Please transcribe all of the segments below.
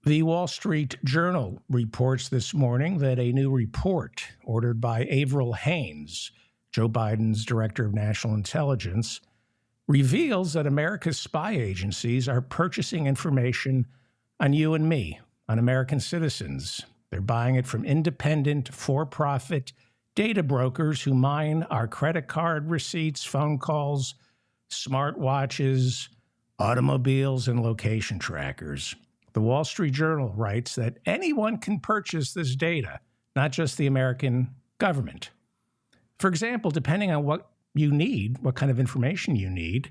The Wall Street Journal reports this morning that a new report ordered by Avril Haines, Joe Biden's director of national intelligence, reveals that America's spy agencies are purchasing information on you and me, on American citizens. They're buying it from independent, for-profit data brokers who mine our credit card receipts, phone calls, smartwatches, automobiles, and location trackers. The Wall Street Journal writes that anyone can purchase this data, not just the American government. For example, depending on what you need, what kind of information you need,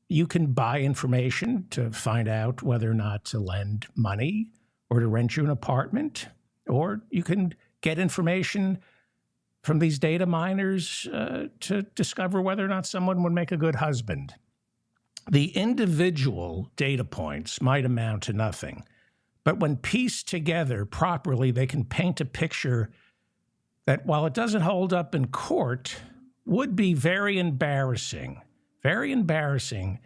you can buy information to find out whether or not to lend money or to rent you an apartment, or you can get information from these data miners to discover whether or not someone would make a good husband. The individual data points might amount to nothing, but when pieced together properly, they can paint a picture that, while it doesn't hold up in court, would be very embarrassing embarrassing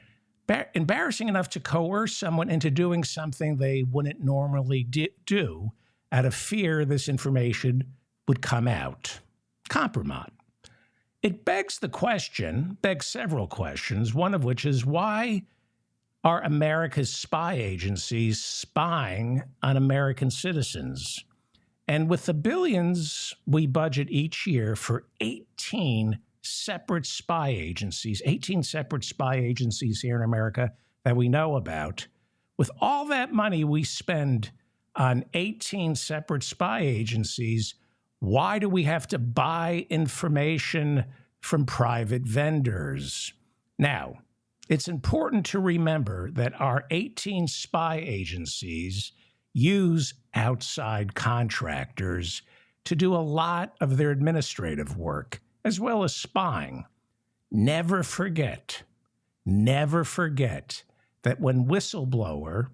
enough to coerce someone into doing something they wouldn't normally do out of fear this information would come out. Compromise. It begs several questions, one of which is, why are America's spy agencies spying on American citizens? And with the billions we budget each year for 18 separate spy agencies here in America that we know about, with all that money we spend on 18 separate spy agencies, why do we have to buy information from private vendors? Now, it's important to remember that our 18 spy agencies use outside contractors to do a lot of their administrative work, as well as spying. Never forget that when whistleblower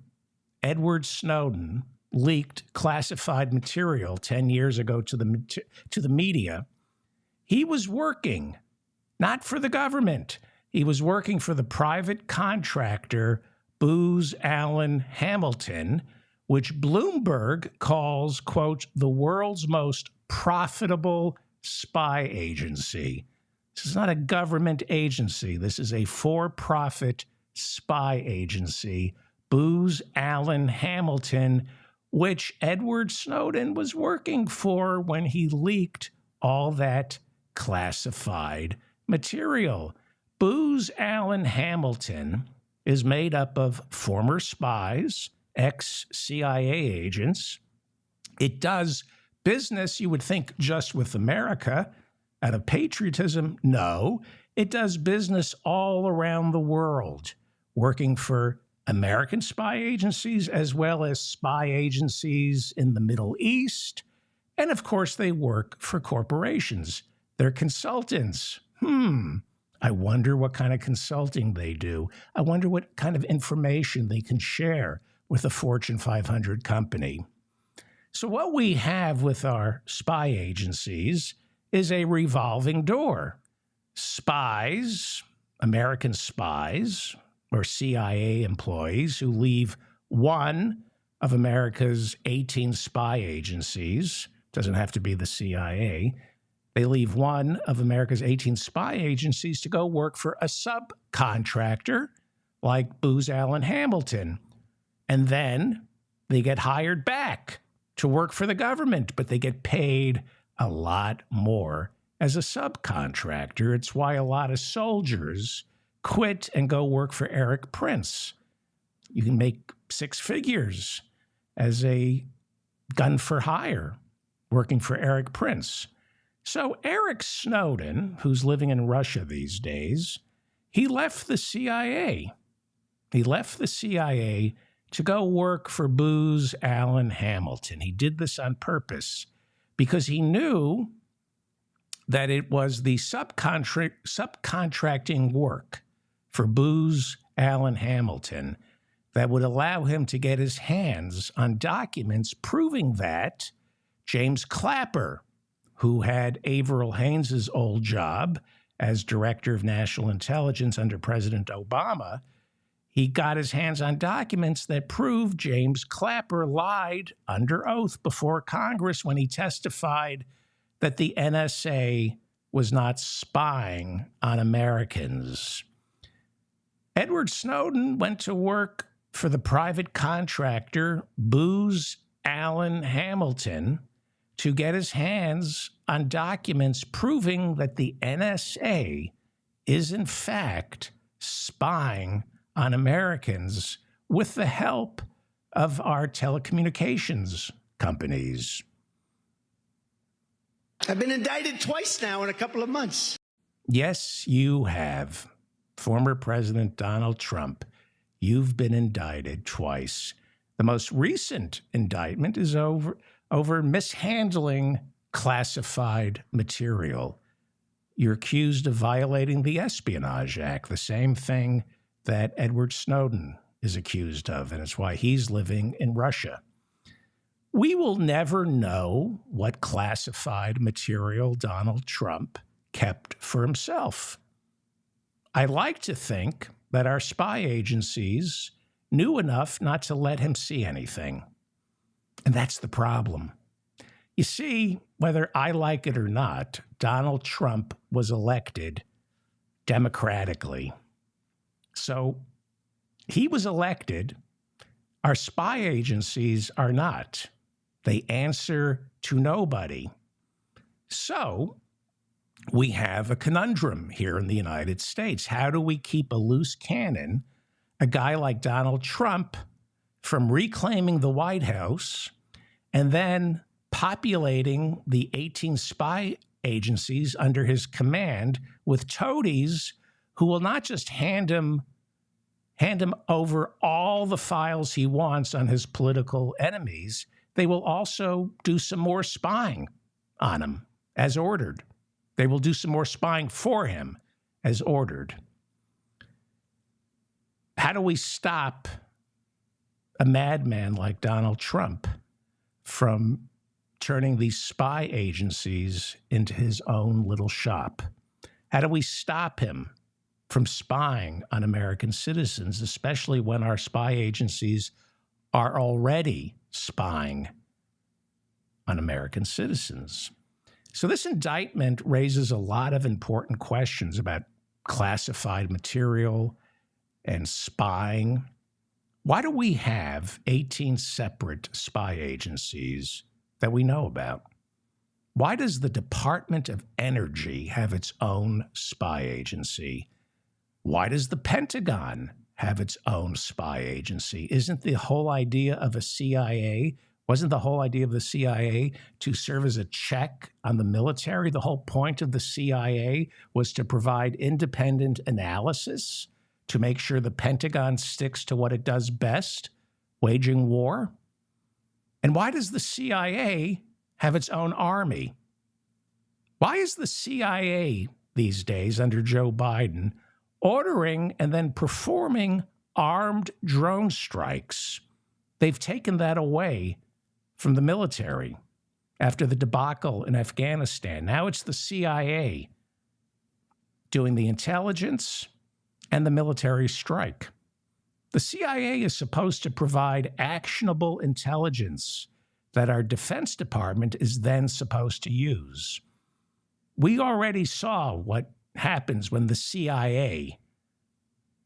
Edward Snowden leaked classified material 10 years ago to the media, he was working not for the government. He was working for the private contractor Booz Allen Hamilton, which Bloomberg calls, quote, the world's most profitable spy agency. This is not a government agency. This is a for-profit spy agency, Booz Allen Hamilton, which Edward Snowden was working for when he leaked all that classified material. Booz Allen Hamilton is made up of former spies, ex-CIA agents. It does business, you would think, just with America out of patriotism. No, it does business all around the world, working for American spy agencies as well as spy agencies in the Middle East. And of course, they work for corporations. They're consultants. I wonder what kind of consulting they do. I wonder what kind of information they can share with a Fortune 500 company. So what we have with our spy agencies is a revolving door. Spies, American spies, or CIA employees who leave one of America's 18 spy agencies, doesn't have to be the CIA, they leave one of America's 18 spy agencies to go work for a subcontractor like Booz Allen Hamilton. And then they get hired back to work for the government, but they get paid a lot more as a subcontractor. It's why a lot of soldiers quit and go work for Eric Prince. You can make six figures as a gun for hire working for Eric Prince. So Eric Snowden, who's living in Russia these days, he left the CIA. He left the CIA to go work for Booz Allen Hamilton. He did this on purpose because he knew that it was the subcontracting work for Booz Allen Hamilton that would allow him to get his hands on documents proving that James Clapper, who had Avril Haines' old job as Director of National Intelligence under President Obama, he got his hands on documents that proved James Clapper lied under oath before Congress when he testified that the NSA was not spying on Americans. Edward Snowden went to work for the private contractor Booz Allen Hamilton to get his hands on documents proving that the NSA is in fact spying on Americans with the help of our telecommunications companies. I've been indicted twice now in a couple of months. Yes, you have. Former President Donald Trump, you've been indicted twice. The most recent indictment is over mishandling classified material. You're accused of violating the Espionage Act, the same thing that Edward Snowden is accused of, and it's why he's living in Russia. We will never know what classified material Donald Trump kept for himself. I like to think that our spy agencies knew enough not to let him see anything. And that's the problem. You see, whether I like it or not, Donald Trump was elected democratically. So he was elected. Our spy agencies are not. They answer to nobody. So we have a conundrum here in the United States. How do we keep a loose cannon, a guy like Donald Trump, from reclaiming the White House and then populating the 18 spy agencies under his command with toadies who will not just hand him over all the files he wants on his political enemies, they will also do some more spying on him as ordered. They will do some more spying for him as ordered. How do we stop a madman like Donald Trump from turning these spy agencies into his own little shop? How do we stop him from spying on American citizens, especially when our spy agencies are already spying on American citizens? So this indictment raises a lot of important questions about classified material and spying. Why do we have 18 separate spy agencies that we know about? Why does the Department of Energy have its own spy agency? Why does the Pentagon have its own spy agency? Isn't the whole idea of a CIA, wasn't the whole idea of the CIA to serve as a check on the military? The whole point of the CIA was to provide independent analysis to make sure the Pentagon sticks to what it does best, waging war. And why does the CIA have its own army? Why is the CIA these days under Joe Biden ordering and then performing armed drone strikes? They've taken that away from the military after the debacle in Afghanistan. Now it's the CIA doing the intelligence and the military strike. The CIA is supposed to provide actionable intelligence that our Defense Department is then supposed to use. We already saw what happens when the CIA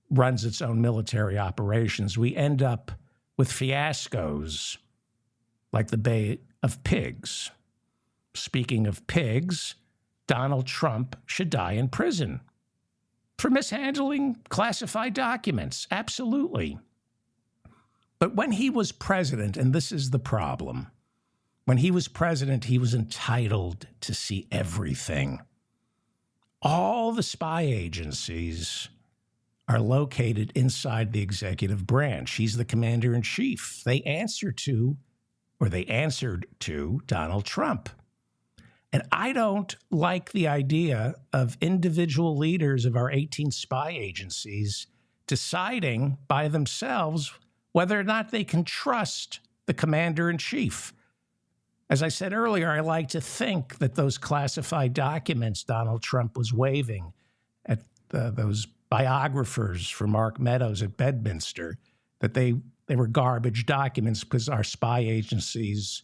runs its own military operations. We end up with fiascos like the Bay of Pigs. Speaking of pigs, Donald Trump should die in prison for mishandling classified documents. Absolutely. But when he was president, and this is the problem, when he was president, he was entitled to see everything. All the spy agencies are located inside the executive branch. He's the commander-in-chief. They answered to Donald Trump. And I don't like the idea of individual leaders of our 18 spy agencies deciding by themselves whether or not they can trust the commander-in-chief. As I said earlier, I like to think that those classified documents Donald Trump was waving at those biographers for Mark Meadows at Bedminster that they were garbage documents because our spy agencies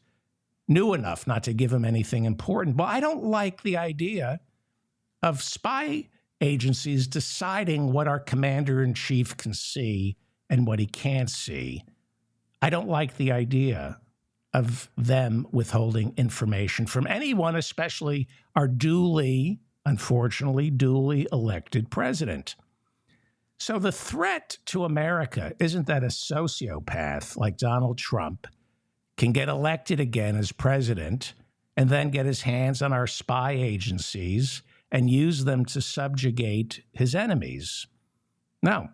knew enough not to give him anything important. Well, I don't like the idea of spy agencies deciding what our commander-in-chief can see and what he can't see. I don't like the idea of them withholding information from anyone, especially our unfortunately, duly elected president. So the threat to America isn't that a sociopath like Donald Trump can get elected again as president and then get his hands on our spy agencies and use them to subjugate his enemies. No,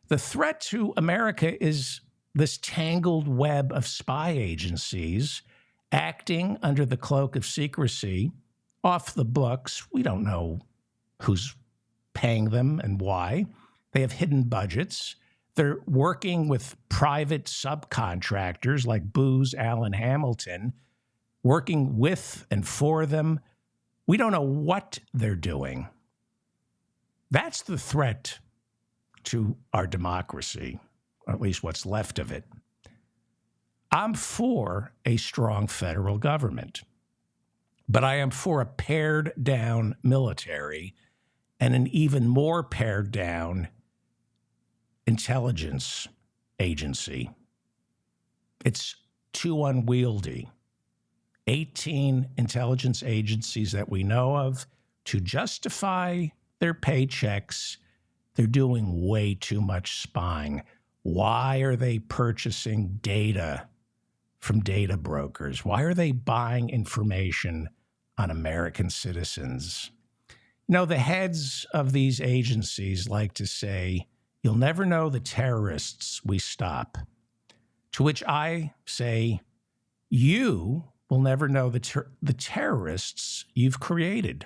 the threat to America is this tangled web of spy agencies acting under the cloak of secrecy, off the books. We don't know who's paying them and why. They have hidden budgets. They're working with private subcontractors like Booz Allen Hamilton, working with and for them. We don't know what they're doing. That's the threat to our democracy, or at least what's left of it. I'm for a strong federal government, but I am for a pared down military and an even more pared down intelligence agency. It's too unwieldy. 18 intelligence agencies that we know of, to justify their paychecks, they're doing way too much spying. Why are they purchasing data from data brokers? Why are they buying information on American citizens? You know, the heads of these agencies like to say, "You'll never know the terrorists we stop." To which I say, you will never know the terrorists you've created.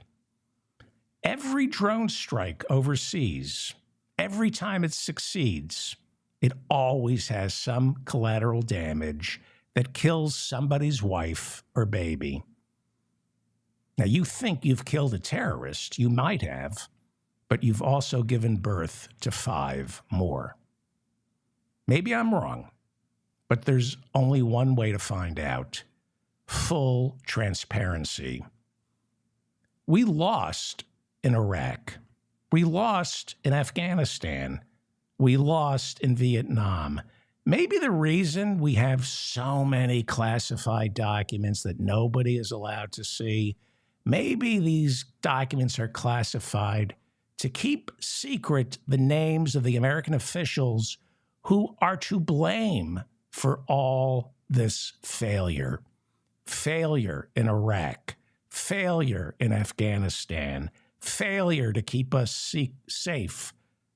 Every drone strike overseas, every time it succeeds, it always has some collateral damage that kills somebody's wife or baby. Now, you think you've killed a terrorist. You might have, but you've also given birth to 5 more. Maybe I'm wrong, but there's only one way to find out: full transparency. We lost in Iraq. We lost in Afghanistan. We lost in Vietnam. Maybe the reason we have so many classified documents that nobody is allowed to see, maybe these documents are classified to keep secret the names of the American officials who are to blame for all this failure. Failure in Iraq, failure in Afghanistan, failure to keep us safe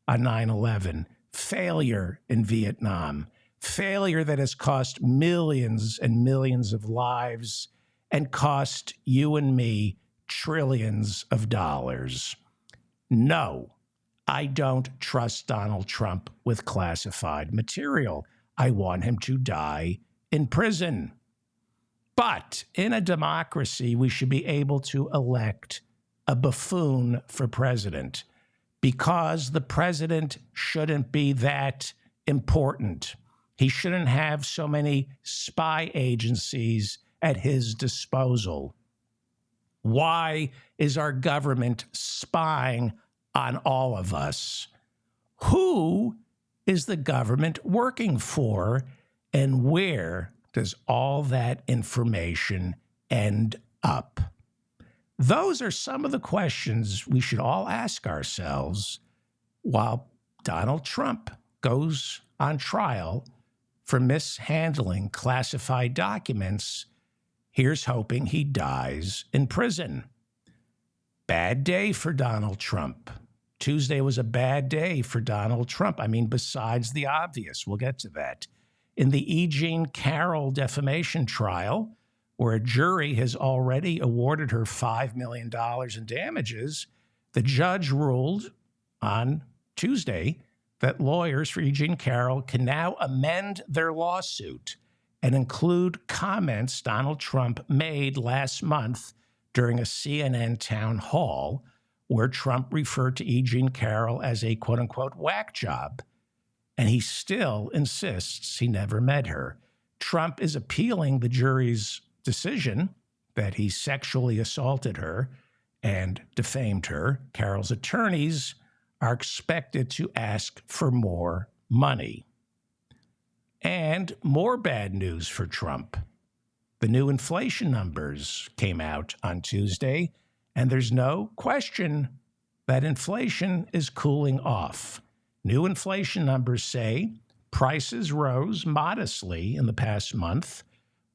on 9/11, failure in Vietnam, failure that has cost millions and millions of lives and cost you and me trillions of dollars. No, I don't trust Donald Trump with classified material. I want him to die in prison. But in a democracy, we should be able to elect a buffoon for president, because the president shouldn't be that important. He shouldn't have so many spy agencies at his disposal. Why is our government spying on all of us? Who is the government working for, and where does all that information end up? Those are some of the questions we should all ask ourselves while Donald Trump goes on trial for mishandling classified documents. Here's hoping he dies in prison. Bad day for Donald Trump. Tuesday was a bad day for Donald Trump. I mean, besides the obvious, we'll get to that. In the E. Jean Carroll defamation trial, where a jury has already awarded her $5 million in damages, the judge ruled on Tuesday that lawyers for E. Jean Carroll can now amend their lawsuit and include comments Donald Trump made last month during a CNN town hall, where Trump referred to E. Jean Carroll as a quote-unquote whack job. And he still insists he never met her. Trump is appealing the jury's decision that he sexually assaulted her and defamed her. Carroll's attorneys are expected to ask for more money. And more bad news for Trump. The new inflation numbers came out on Tuesday, and there's no question that inflation is cooling off. New inflation numbers say prices rose modestly in the past month,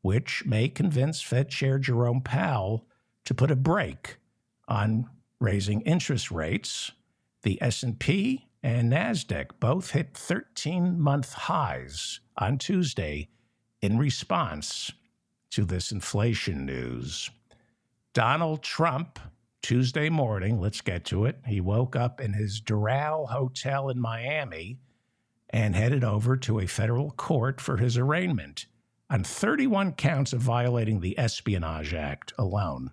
which may convince Fed Chair Jerome Powell to put a brake on raising interest rates. The S&P and NASDAQ both hit 13-month highs on Tuesday in response to this inflation news. Donald Trump, Tuesday morning, let's get to it. He woke up in his Doral Hotel in Miami and headed over to a federal court for his arraignment on 31 counts of violating the Espionage Act alone.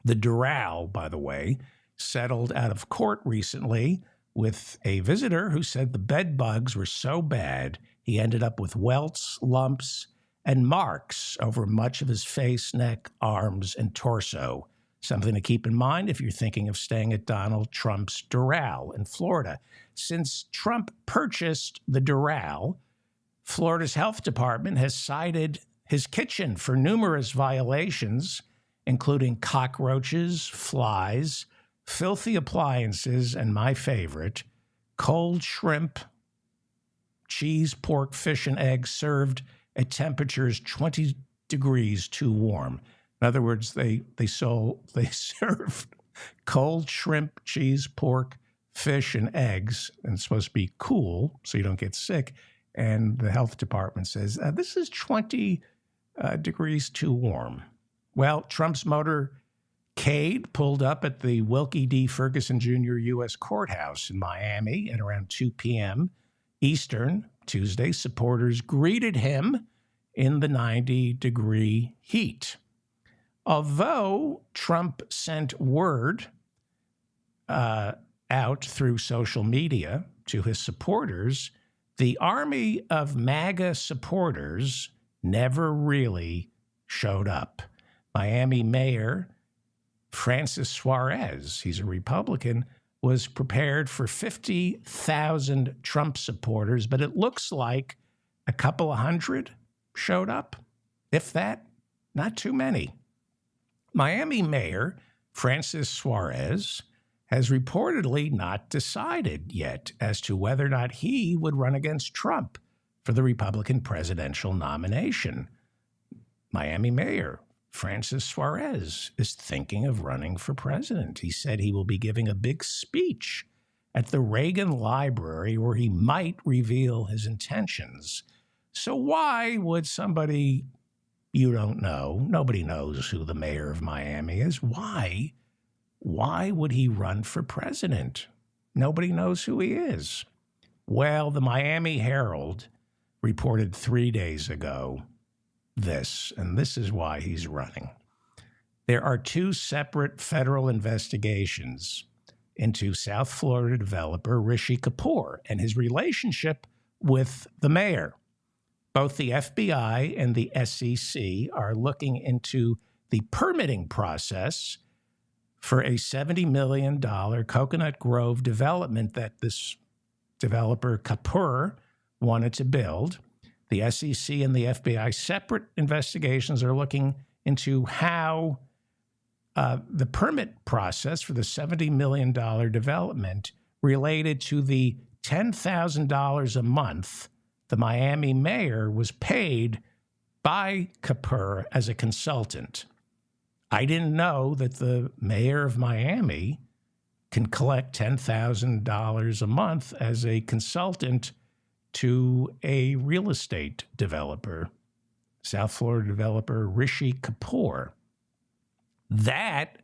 The Doral, by the way, settled out of court recently with a visitor who said the bed bugs were so bad he ended up with welts, lumps, and marks over much of his face, neck, arms, and torso. Something to keep in mind if you're thinking of staying at Donald Trump's Doral in Florida. Since Trump purchased the Doral, Florida's health department has cited his kitchen for numerous violations, including cockroaches, flies, filthy appliances, and my favorite, cold shrimp, cheese, pork, fish, and eggs served at temperatures 20 degrees too warm. In other words, they serve cold shrimp, cheese, pork, fish, and eggs, and it's supposed to be cool so you don't get sick. And the health department says, this is 20 degrees too warm. Well, Trump's motorcade pulled up at the Wilkie D. Ferguson Jr. U.S. Courthouse in Miami at around 2 p.m. Eastern Tuesday. Supporters greeted him in the 90-degree heat. Although Trump sent word out through social media to his supporters, the army of MAGA supporters never really showed up. Miami Mayor Francis Suarez, he's a Republican, was prepared for 50,000 Trump supporters, but it looks like a couple of hundred showed up, if that, not too many. Miami Mayor Francis Suarez has reportedly not decided yet as to whether or not he would run against Trump for the Republican presidential nomination. Miami Mayor Francis Suarez is thinking of running for president. He said he will be giving a big speech at the Reagan Library where he might reveal his intentions. So why would somebody you don't know, nobody knows who the mayor of Miami is, why would he run for president? Nobody knows who he is. Well, the Miami Herald reported 3 days ago this, and this is why he's running. There are two separate federal investigations into South Florida developer Rishi Kapoor and his relationship with the mayor. Both the FBI and the SEC are looking into the permitting process for a $70 million Coconut Grove development that this developer Kapoor wanted to build. The SEC and the FBI separate investigations are looking into how the permit process for the $70 million development related to the $10,000 a month the Miami mayor was paid by Kapoor as a consultant. I didn't know that the mayor of Miami can collect $10,000 a month as a consultant to a real estate developer, South Florida developer Rishi Kapoor. That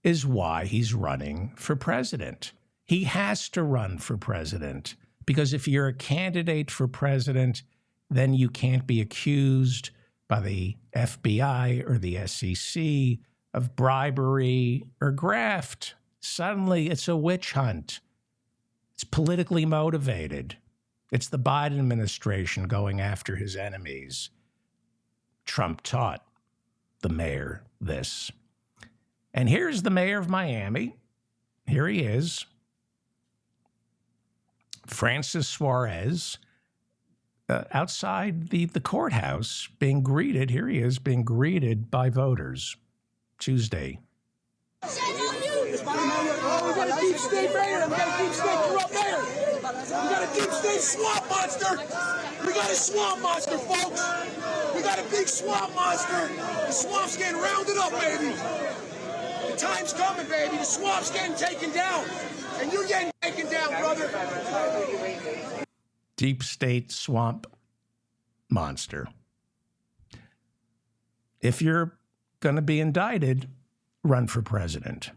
is why he's running for president. He has to run for president because if you're a candidate for president, then you can't be accused by the FBI or the SEC of bribery or graft. Suddenly, it's a witch hunt. It's politically motivated. It's the Biden administration going after his enemies. Trump taught the mayor this. And here's the mayor of Miami. Here he is, Francis Suarez, outside the courthouse being greeted. Here he is being greeted by voters Tuesday. We got a deep state mayor. We got a deep state corrupt mayor. We got a deep state swamp monster. We got a swamp monster, folks. We got a big swamp monster. The swamp's getting rounded up, baby. The time's coming, baby. The swamp's getting taken down. And you're getting taken down, brother. Deep state swamp monster. If you're going to be indicted, run for president.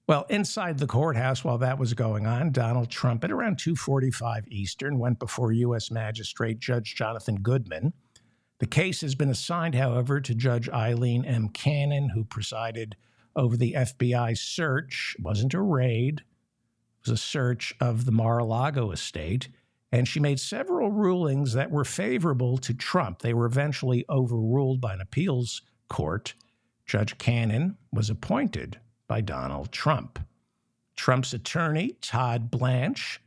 Well, inside the courthouse while that was going on, Donald Trump, at around 2:45 Eastern, went before U.S. Magistrate Judge Jonathan Goodman. The case has been assigned, however, to Judge Eileen M. Cannon, who presided over the FBI search. It wasn't a raid. It was a search of the Mar-a-Lago estate. And she made several rulings that were favorable to Trump. They were eventually overruled by an appeals court. Judge Cannon was appointed by Donald Trump. Trump's attorney, Todd Blanche,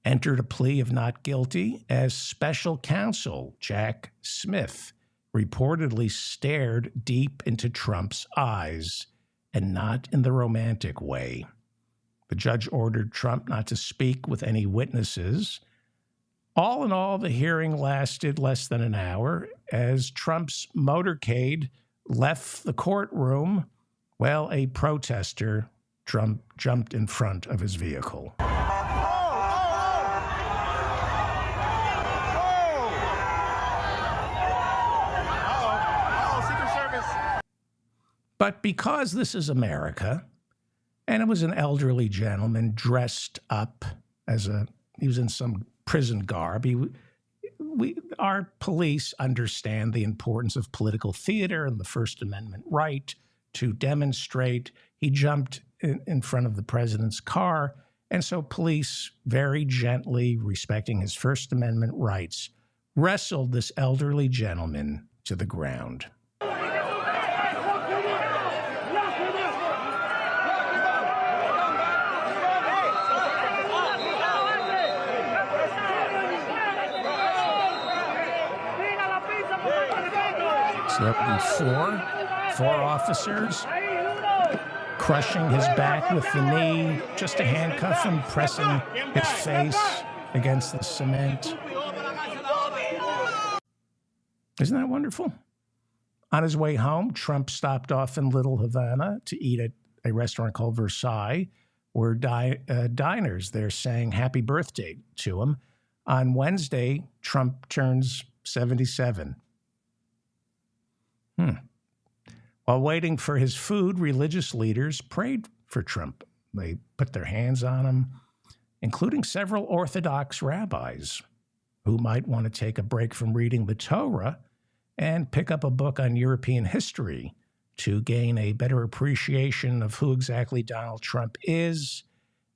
entered a plea of not guilty as special counsel Jack Smith reportedly stared deep into Trump's eyes, and not in the romantic way. The judge ordered Trump not to speak with any witnesses. All in all, the hearing lasted less than an hour. As Trump's motorcade left the courtroom, well, a protester jumped in front of his vehicle. But because this is America, and it was an elderly gentleman dressed up he was in some prison garb. Our police understand the importance of political theater and the First Amendment right to demonstrate. He jumped in front of the president's car, and so police, very gently, respecting his First Amendment rights, wrestled this elderly gentleman to the ground. So that would be four officers crushing his back with the knee just to handcuff him, pressing his face against the cement. Isn't that wonderful? On his way home, Trump stopped off in Little Havana to eat at a restaurant called Versailles, where diners there sang happy birthday to him. On Wednesday, Trump turns 77. While waiting for his food, religious leaders prayed for Trump. They put their hands on him, including several Orthodox rabbis who might want to take a break from reading the Torah and pick up a book on European history to gain a better appreciation of who exactly Donald Trump is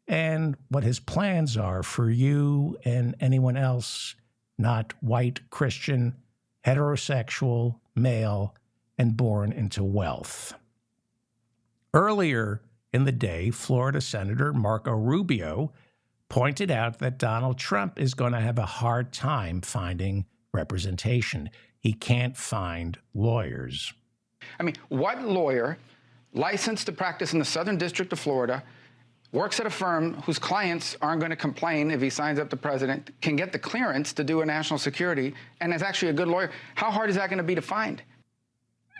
and what his plans are for you and anyone else not white, Christian, heterosexual, male, and born into wealth. Earlier in the day, Florida Senator Marco Rubio pointed out that Donald Trump is going to have a hard time finding representation. He can't find lawyers. I mean, what lawyer licensed to practice in the Southern District of Florida, works at a firm whose clients aren't going to complain if he signs up the president, can get the clearance to do a national security, and is actually a good lawyer? How hard is that going to be to find?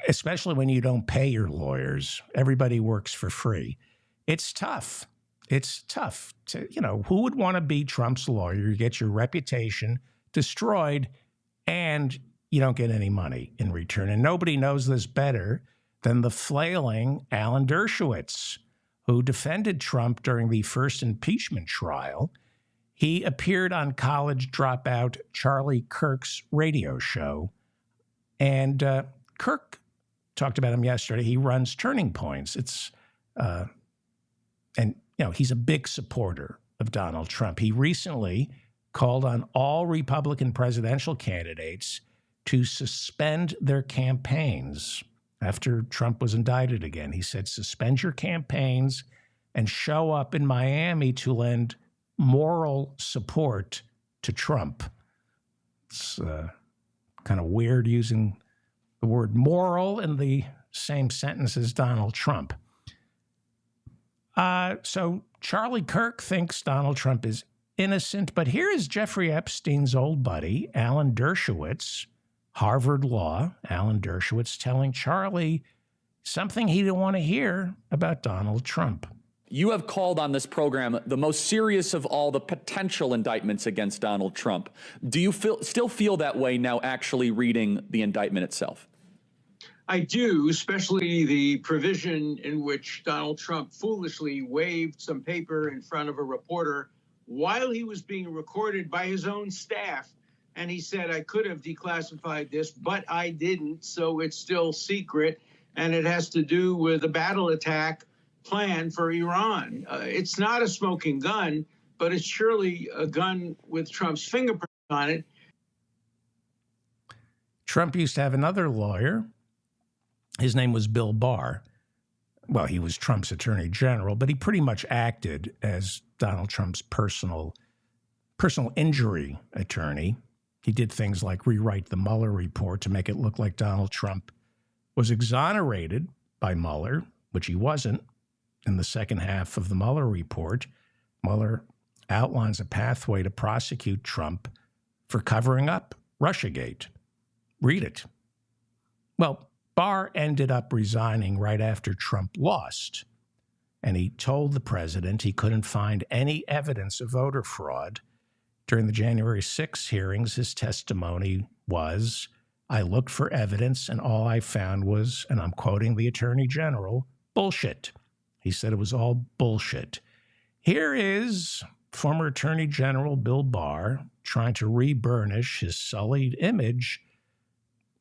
Especially when you don't pay your lawyers. Everybody works for free. It's tough. It's tough to, who would want to be Trump's lawyer? You get your reputation destroyed and you don't get any money in return. And nobody knows this better than the flailing Alan Dershowitz, who defended Trump during the first impeachment trial. He appeared on college dropout Charlie Kirk's radio show. And Kirk talked about him yesterday. He runs Turning Points. It's And, he's a big supporter of Donald Trump. He recently called on all Republican presidential candidates to suspend their campaigns after Trump was indicted again. He said, suspend your campaigns and show up in Miami to lend moral support to Trump. It's kind of weird using the word moral in the same sentence as Donald Trump. So Charlie Kirk thinks Donald Trump is innocent, but here is Jeffrey Epstein's old buddy, Alan Dershowitz, Harvard Law, Alan Dershowitz, telling Charlie something he didn't want to hear about Donald Trump. You have called on this program the most serious of all the potential indictments against Donald Trump. Do you still feel that way now actually reading the indictment itself? I do, especially the provision in which Donald Trump foolishly waved some paper in front of a reporter while he was being recorded by his own staff. And he said, I could have declassified this, but I didn't, so it's still secret. And it has to do with a battle attack plan for Iran. It's not a smoking gun, but it's surely a gun with Trump's fingerprint on it. Trump used to have another lawyer. His name was Bill Barr. Well, he was Trump's attorney general, but he pretty much acted as Donald Trump's personal injury attorney. He did things like rewrite the Mueller report to make it look like Donald Trump was exonerated by Mueller, which he wasn't. In the second half of the Mueller report, Mueller outlines a pathway to prosecute Trump for covering up Russiagate. Read it. Well, Barr ended up resigning right after Trump lost, and he told the president he couldn't find any evidence of voter fraud. During the January 6 hearings, his testimony was, I looked for evidence and all I found was, and I'm quoting the Attorney General, bullshit. He said it was all bullshit. Here is former Attorney General Bill Barr trying to re-burnish his sullied image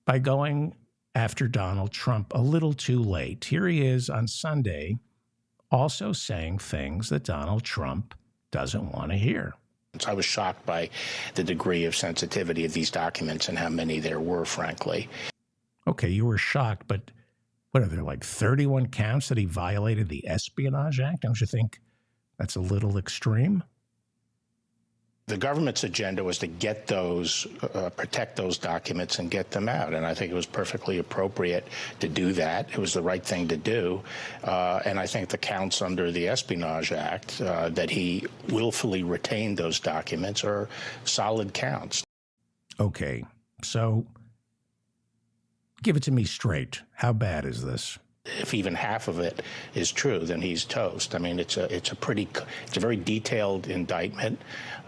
by going after Donald Trump a little too late. Here he is on Sunday also saying things that Donald Trump doesn't want to hear. I was shocked by the degree of sensitivity of these documents and how many there were, frankly. Okay, you were shocked, but what are there, like 31 counts that he violated the Espionage Act? Don't you think that's a little extreme? The government's agenda was to get those, protect those documents and get them out. And I think it was perfectly appropriate to do that. It was the right thing to do. And I think the counts under the Espionage Act that he willfully retained those documents are solid counts. Okay, so give it to me straight. How bad is this? If even half of it is true, then he's toast. I mean, it's a very detailed indictment,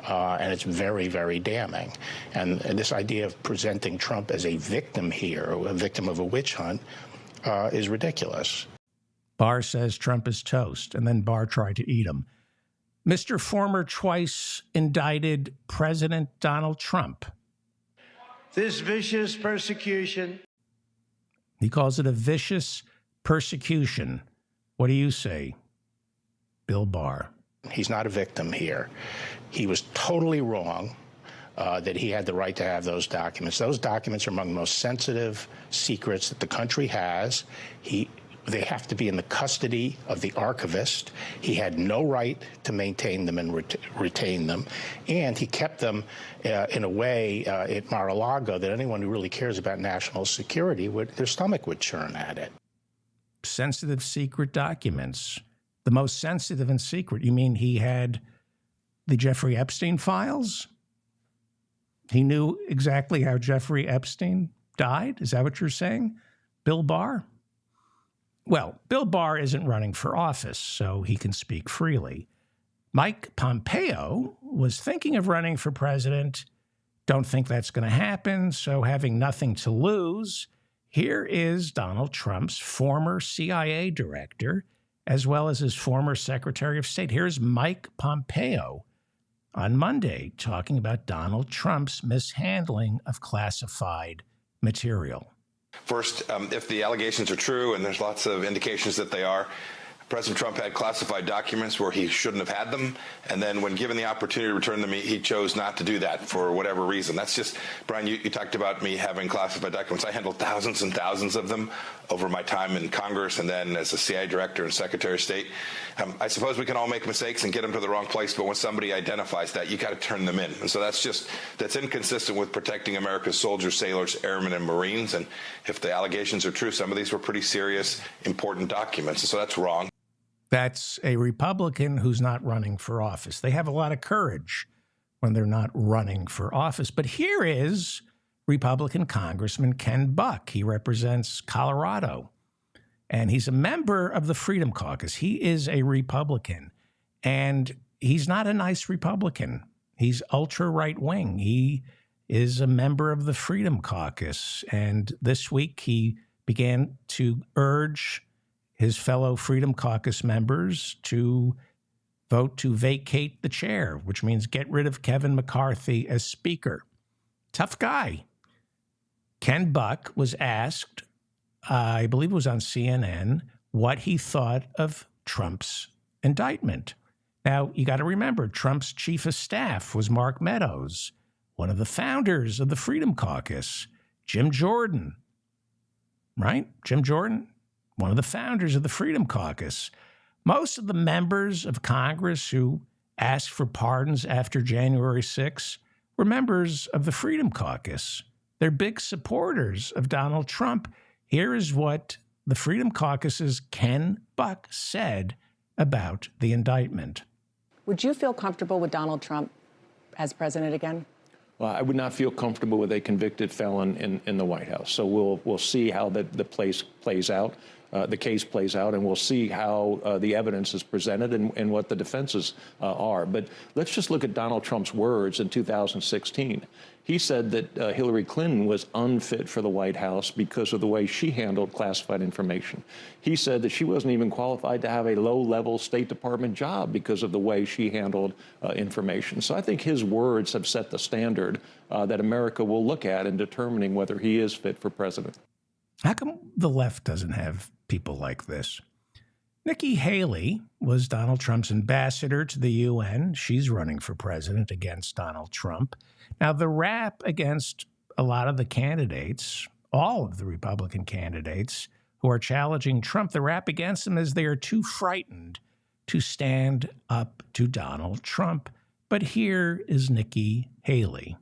and it's very, very damning. And this idea of presenting Trump as a victim here, a victim of a witch hunt, is ridiculous. Barr says Trump is toast, and then Barr tried to eat him. Mr. Former twice indicted President Donald Trump. This vicious persecution. He calls it a vicious persecution. What do you say, Bill Barr? He's not a victim here. He was totally wrong that he had the right to have those documents. Those documents are among the most sensitive secrets that the country has. They have to be in the custody of the archivist. He had no right to maintain them and retain them. And he kept them in a way at Mar-a-Lago that anyone who really cares about national security, their stomach would churn at it. Sensitive secret documents. The most sensitive and secret. You mean he had the Jeffrey Epstein files? He knew exactly how Jeffrey Epstein died? Is that what you're saying, Bill Barr? Well, Bill Barr isn't running for office, so he can speak freely. Mike Pompeo was thinking of running for president. Don't think that's going to happen, so having nothing to lose, here is Donald Trump's former CIA director, as well as his former Secretary of State. Here's Mike Pompeo on Monday talking about Donald Trump's mishandling of classified material. First, if the allegations are true, and there's lots of indications that they are, President Trump had classified documents where he shouldn't have had them, and then when given the opportunity to return them, he chose not to do that for whatever reason. That's just, Brian, you talked about me having classified documents. I handled thousands and thousands of them over my time in Congress and then as a CIA director and Secretary of State. I suppose we can all make mistakes and get them to the wrong place, but when somebody identifies that, you got to turn them in. And so that's inconsistent with protecting America's soldiers, sailors, airmen, and Marines. And if the allegations are true, some of these were pretty serious, important documents. And so that's wrong. That's a Republican who's not running for office. They have a lot of courage when they're not running for office. But here is Republican Congressman Ken Buck. He represents Colorado, and he's a member of the Freedom Caucus. He is a Republican, and he's not a nice Republican. He's ultra right wing. He is a member of the Freedom Caucus, and this week he began to urge his fellow Freedom Caucus members to vote to vacate the chair, which means get rid of Kevin McCarthy as Speaker. Tough guy. Ken Buck was asked, I believe it was on CNN, what he thought of Trump's indictment. Now, you got to remember, Trump's chief of staff was Mark Meadows, one of the founders of the Freedom Caucus, Jim Jordan, right? Jim Jordan, one of the founders of the Freedom Caucus. Most of the members of Congress who asked for pardons after January 6 were members of the Freedom Caucus. They're big supporters of Donald Trump. Here is what the Freedom Caucus's Ken Buck said about the indictment. Would you feel comfortable with Donald Trump as president again? Well, I would not feel comfortable with a convicted felon in the White House. So we'll see how the case plays out, and we'll see how the evidence is presented and what the defenses are. But let's just look at Donald Trump's words in 2016. He said that Hillary Clinton was unfit for the White House because of the way she handled classified information. He said that she wasn't even qualified to have a low-level State Department job because of the way she handled information. So I think his words have set the standard that America will look at in determining whether he is fit for president. How come the left doesn't have people like this? Nikki Haley was Donald Trump's ambassador to the UN. She's running for president against Donald Trump. Now, the rap against a lot of the candidates, all of the Republican candidates who are challenging Trump, the rap against them is they are too frightened to stand up to Donald Trump. But here is Nikki Haley.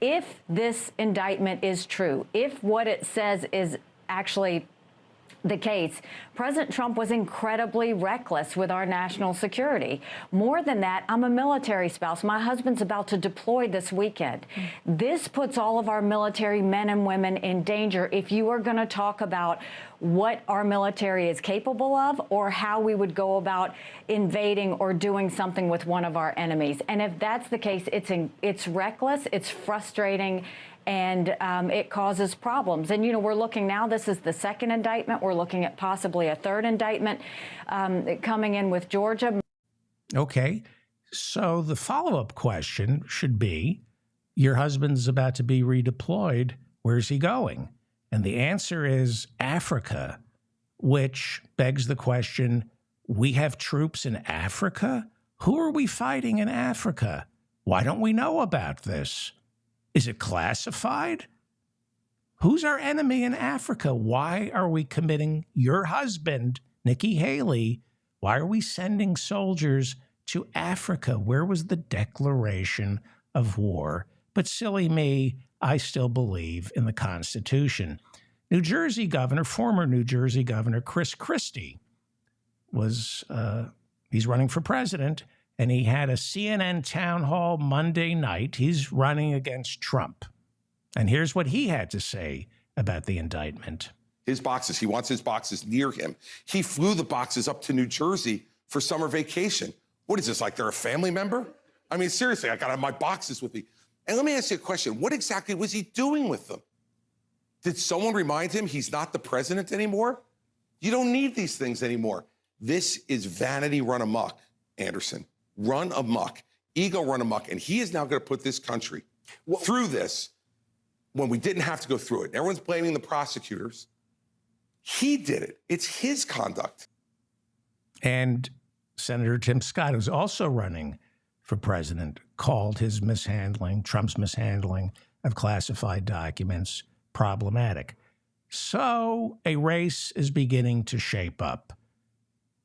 If this indictment is true, if what it says is actually the case, President Trump was incredibly reckless with our national security. More than that, I'm a military spouse. My husband's about to deploy this weekend. This puts all of our military men and women in danger if you are going to talk about what our military is capable of or how we would go about invading or doing something with one of our enemies. And if that's the case, it's reckless, it's frustrating, and it causes problems. And, you know, we're looking now, this is the second indictment. We're looking at possibly a third indictment coming in with Georgia. Okay. So the follow-up question should be, your husband's about to be redeployed. Where's he going? And the answer is Africa, which begs the question, we have troops in Africa? Who are we fighting in Africa? Why don't we know about this? Is it classified? Who's our enemy in Africa? Why are we committing your husband, Nikki Haley? Why are we sending soldiers to Africa? Where was the declaration of war? But silly me, I still believe in the Constitution. New Jersey governor, former New Jersey governor Chris Christie he's running for president. And he had a CNN town hall Monday night. He's running against Trump. And here's what he had to say about the indictment. His boxes, he wants his boxes near him. He flew the boxes up to New Jersey for summer vacation. What is this, like they're a family member? I mean, seriously, I got to have my boxes with me. And let me ask you a question. What exactly was he doing with them? Did someone remind him he's not the president anymore? You don't need these things anymore. This is vanity run amok, Anderson. Run amok, ego run amok. And he is now going to put this country through this when we didn't have to go through it. Everyone's blaming the prosecutors. He did it. It's his conduct. And Senator Tim Scott, who's also running for president, called his Trump's mishandling of classified documents problematic. So a race is beginning to shape up.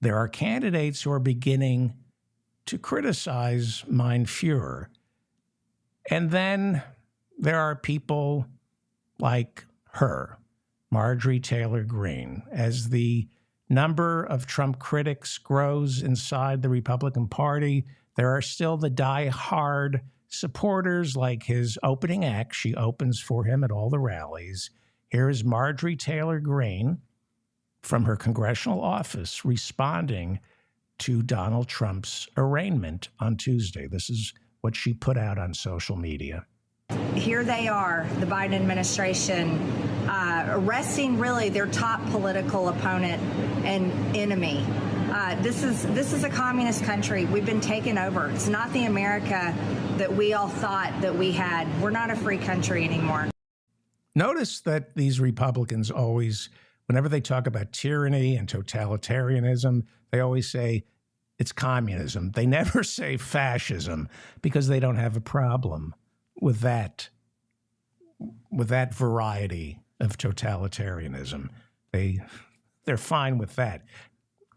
There are candidates who are beginning to criticize Mein Führer. And then there are people like her, Marjorie Taylor Greene. As the number of Trump critics grows inside the Republican Party, there are still the die-hard supporters like his opening act. She opens for him at all the rallies. Here is Marjorie Taylor Greene from her congressional office responding to Donald Trump's arraignment on Tuesday. This is what she put out on social media. Here they are, the Biden administration, arresting really their top political opponent and enemy. This is a communist country. We've been taken over. It's not the America that we all thought that we had. We're not a free country anymore. Notice that these Republicans always, whenever they talk about tyranny and totalitarianism, they always say it's communism. They never say fascism because they don't have a problem with that variety of totalitarianism. They're fine with that.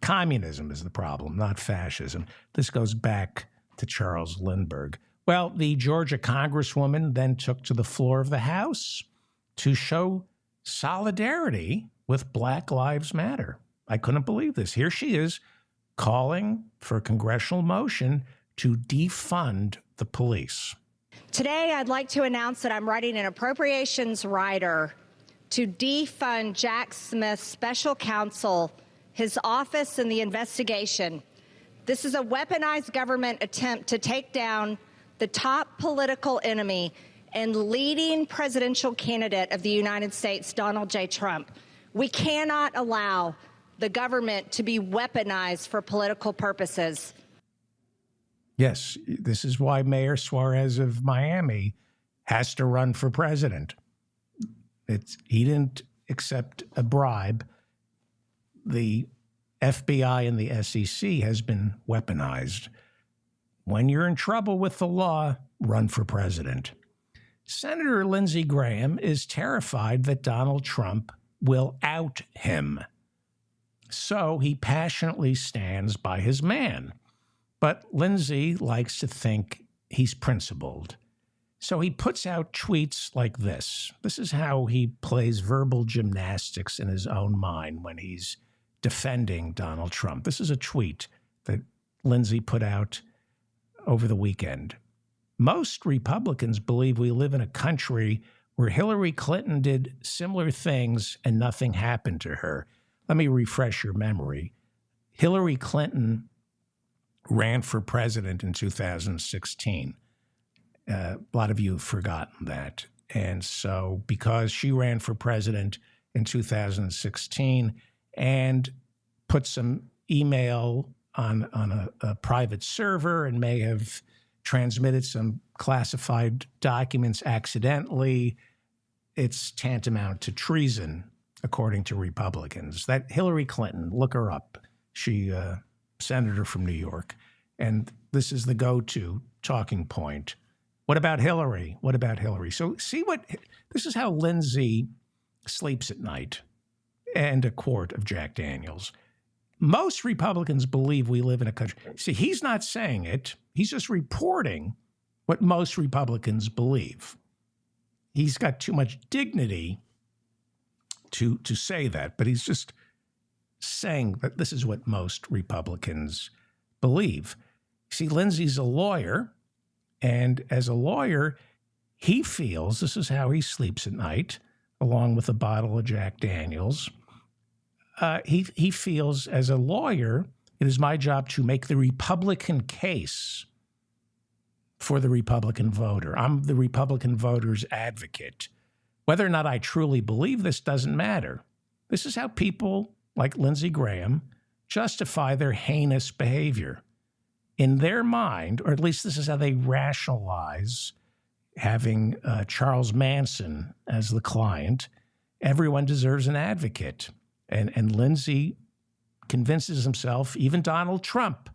Communism is the problem, not fascism. This goes back to Charles Lindbergh. Well, the Georgia Congresswoman then took to the floor of the House to show solidarity with Black Lives Matter. I couldn't believe this. Here she is calling for a congressional motion to defund the police. Today, I'd like to announce that I'm writing an appropriations rider to defund Jack Smith's special counsel, his office, and the investigation. This is a weaponized government attempt to take down the top political enemy and leading presidential candidate of the United States, Donald J. Trump. We cannot allow the government to be weaponized for political purposes. Yes, this is why Mayor Suarez of Miami has to run for president. He didn't accept a bribe. The FBI and the SEC has been weaponized. When you're in trouble with the law, run for president. Senator Lindsey Graham is terrified that Donald Trump will out him. So he passionately stands by his man. But Lindsey likes to think he's principled. So he puts out tweets like this. This is how he plays verbal gymnastics in his own mind when he's defending Donald Trump. This is a tweet that Lindsey put out over the weekend. Most Republicans believe we live in a country where Hillary Clinton did similar things and nothing happened to her. Let me refresh your memory. Hillary Clinton ran for president in 2016. A lot of you have forgotten that. And so because she ran for president in 2016 and put some email on a private server and may have transmitted some classified documents accidentally, it's tantamount to treason, according to Republicans. That Hillary Clinton, look her up. She senator from New York. And this is the go-to talking point. What about Hillary? What about Hillary? So this is how Lindsey sleeps at night, and a quart of Jack Daniels. Most Republicans believe we live in a country. See, he's not saying it. He's just reporting what most Republicans believe. He's got too much dignity to say that, but he's just saying that this is what most Republicans believe. See, Lindsey's a lawyer, and as a lawyer, he feels, this is how he sleeps at night, along with a bottle of Jack Daniels. He feels, as a lawyer, it is my job to make the Republican case for the Republican voter. I'm the Republican voter's advocate. Whether or not I truly believe this doesn't matter. This is how people like Lindsey Graham justify their heinous behavior. In their mind, or at least this is how they rationalize having Charles Manson as the client, everyone deserves an advocate. And Lindsey convinces himself even Donald Trump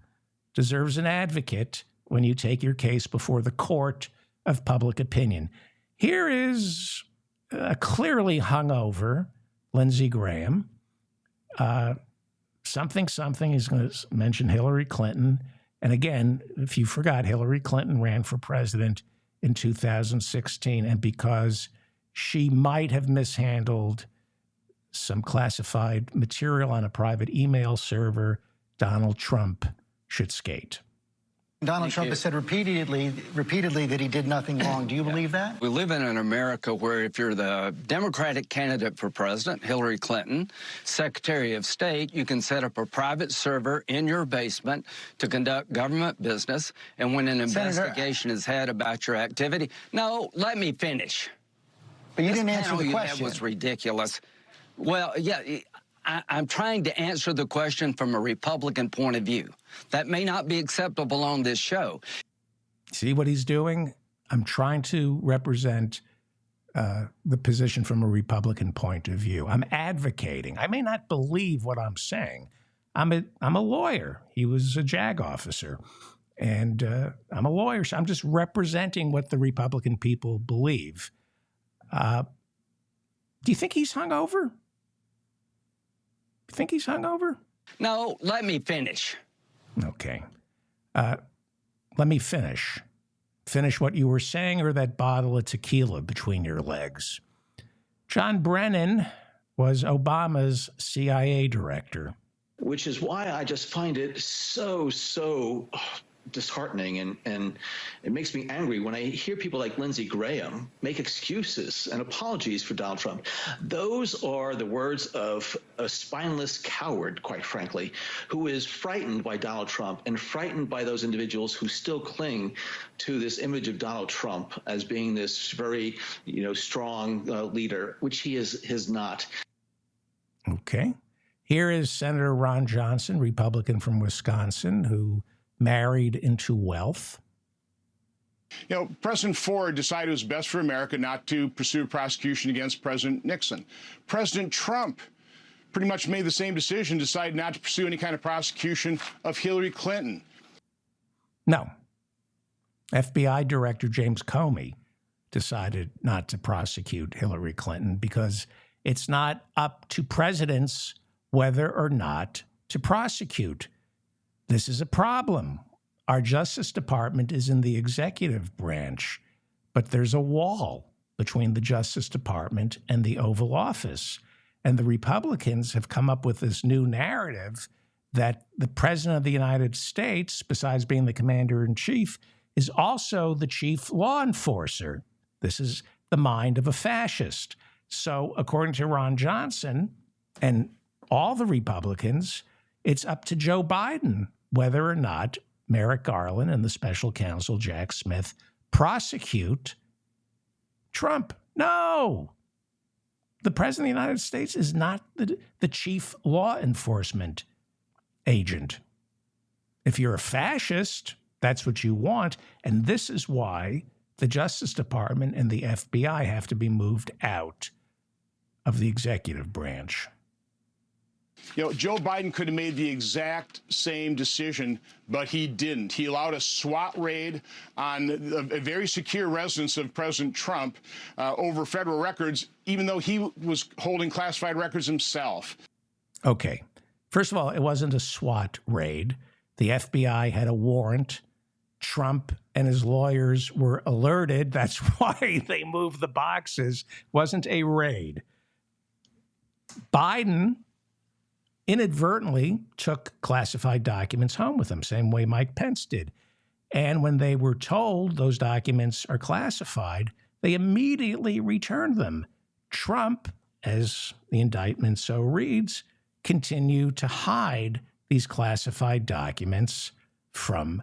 deserves an advocate when you take your case before the court of public opinion. Here is a clearly hungover Lindsey Graham. Something, he's going to mention Hillary Clinton. And again, if you forgot, Hillary Clinton ran for president in 2016. And because she might have mishandled some classified material on a private email server, Donald Trump should skate. Donald Trump has said repeatedly that he did nothing wrong. Do you believe that? We live in an America where if you're the Democratic candidate for president, Hillary Clinton, Secretary of State, you can set up a private server in your basement to conduct government business. And when an investigation is had about your activity, no, let me finish. But you didn't answer the That question. was ridiculous. Well, yeah, I'm trying to answer the question from a Republican point of view. That may not be acceptable on this show. See what he's doing? I'm trying to represent the position from a Republican point of view. I'm advocating. I may not believe what I'm saying. I'm a lawyer. He was a JAG officer. And I'm a lawyer, so I'm just representing what the Republican people believe. Do you think he's hungover? You think he's hungover? No, let me finish. Okay. Let me finish. Finish what you were saying or that bottle of tequila between your legs. John Brennan was Obama's CIA director. Which is why I just find it so disheartening, and it makes me angry when I hear people like Lindsey Graham make excuses and apologies for Donald Trump. Those are the words of a spineless coward, quite frankly, who is frightened by Donald Trump and frightened by those individuals who still cling to this image of Donald Trump as being this very, strong leader, which he is not. Okay. Here is Senator Ron Johnson, Republican from Wisconsin, who married into wealth. President Ford decided it was best for America not to pursue prosecution against President Nixon. President Trump pretty much made the same decision, decided not to pursue any kind of prosecution of Hillary Clinton. No. FBI Director James Comey decided not to prosecute Hillary Clinton because it's not up to presidents whether or not to prosecute. This is a problem. Our Justice Department is in the executive branch, but there's a wall between the Justice Department and the Oval Office. And the Republicans have come up with this new narrative that the President of the United States, besides being the commander-in-chief, is also the chief law enforcer. This is the mind of a fascist. So according to Ron Johnson and all the Republicans, it's up to Joe Biden whether or not Merrick Garland and the special counsel Jack Smith prosecute Trump. No. The President of the United States is not the chief law enforcement agent. If you're a fascist, that's what you want. And this is why the Justice Department and the FBI have to be moved out of the executive branch. Joe Biden could have made the exact same decision, but he didn't. He allowed a SWAT raid on a very secure residence of President Trump over federal records, even though he was holding classified records himself. Okay. First of all, it wasn't a SWAT raid. The FBI had a warrant. Trump and his lawyers were alerted. That's why they moved the boxes. It wasn't a raid. Biden inadvertently took classified documents home with him, same way Mike Pence did. And when they were told those documents are classified, they immediately returned them. Trump, as the indictment so reads, continued to hide these classified documents from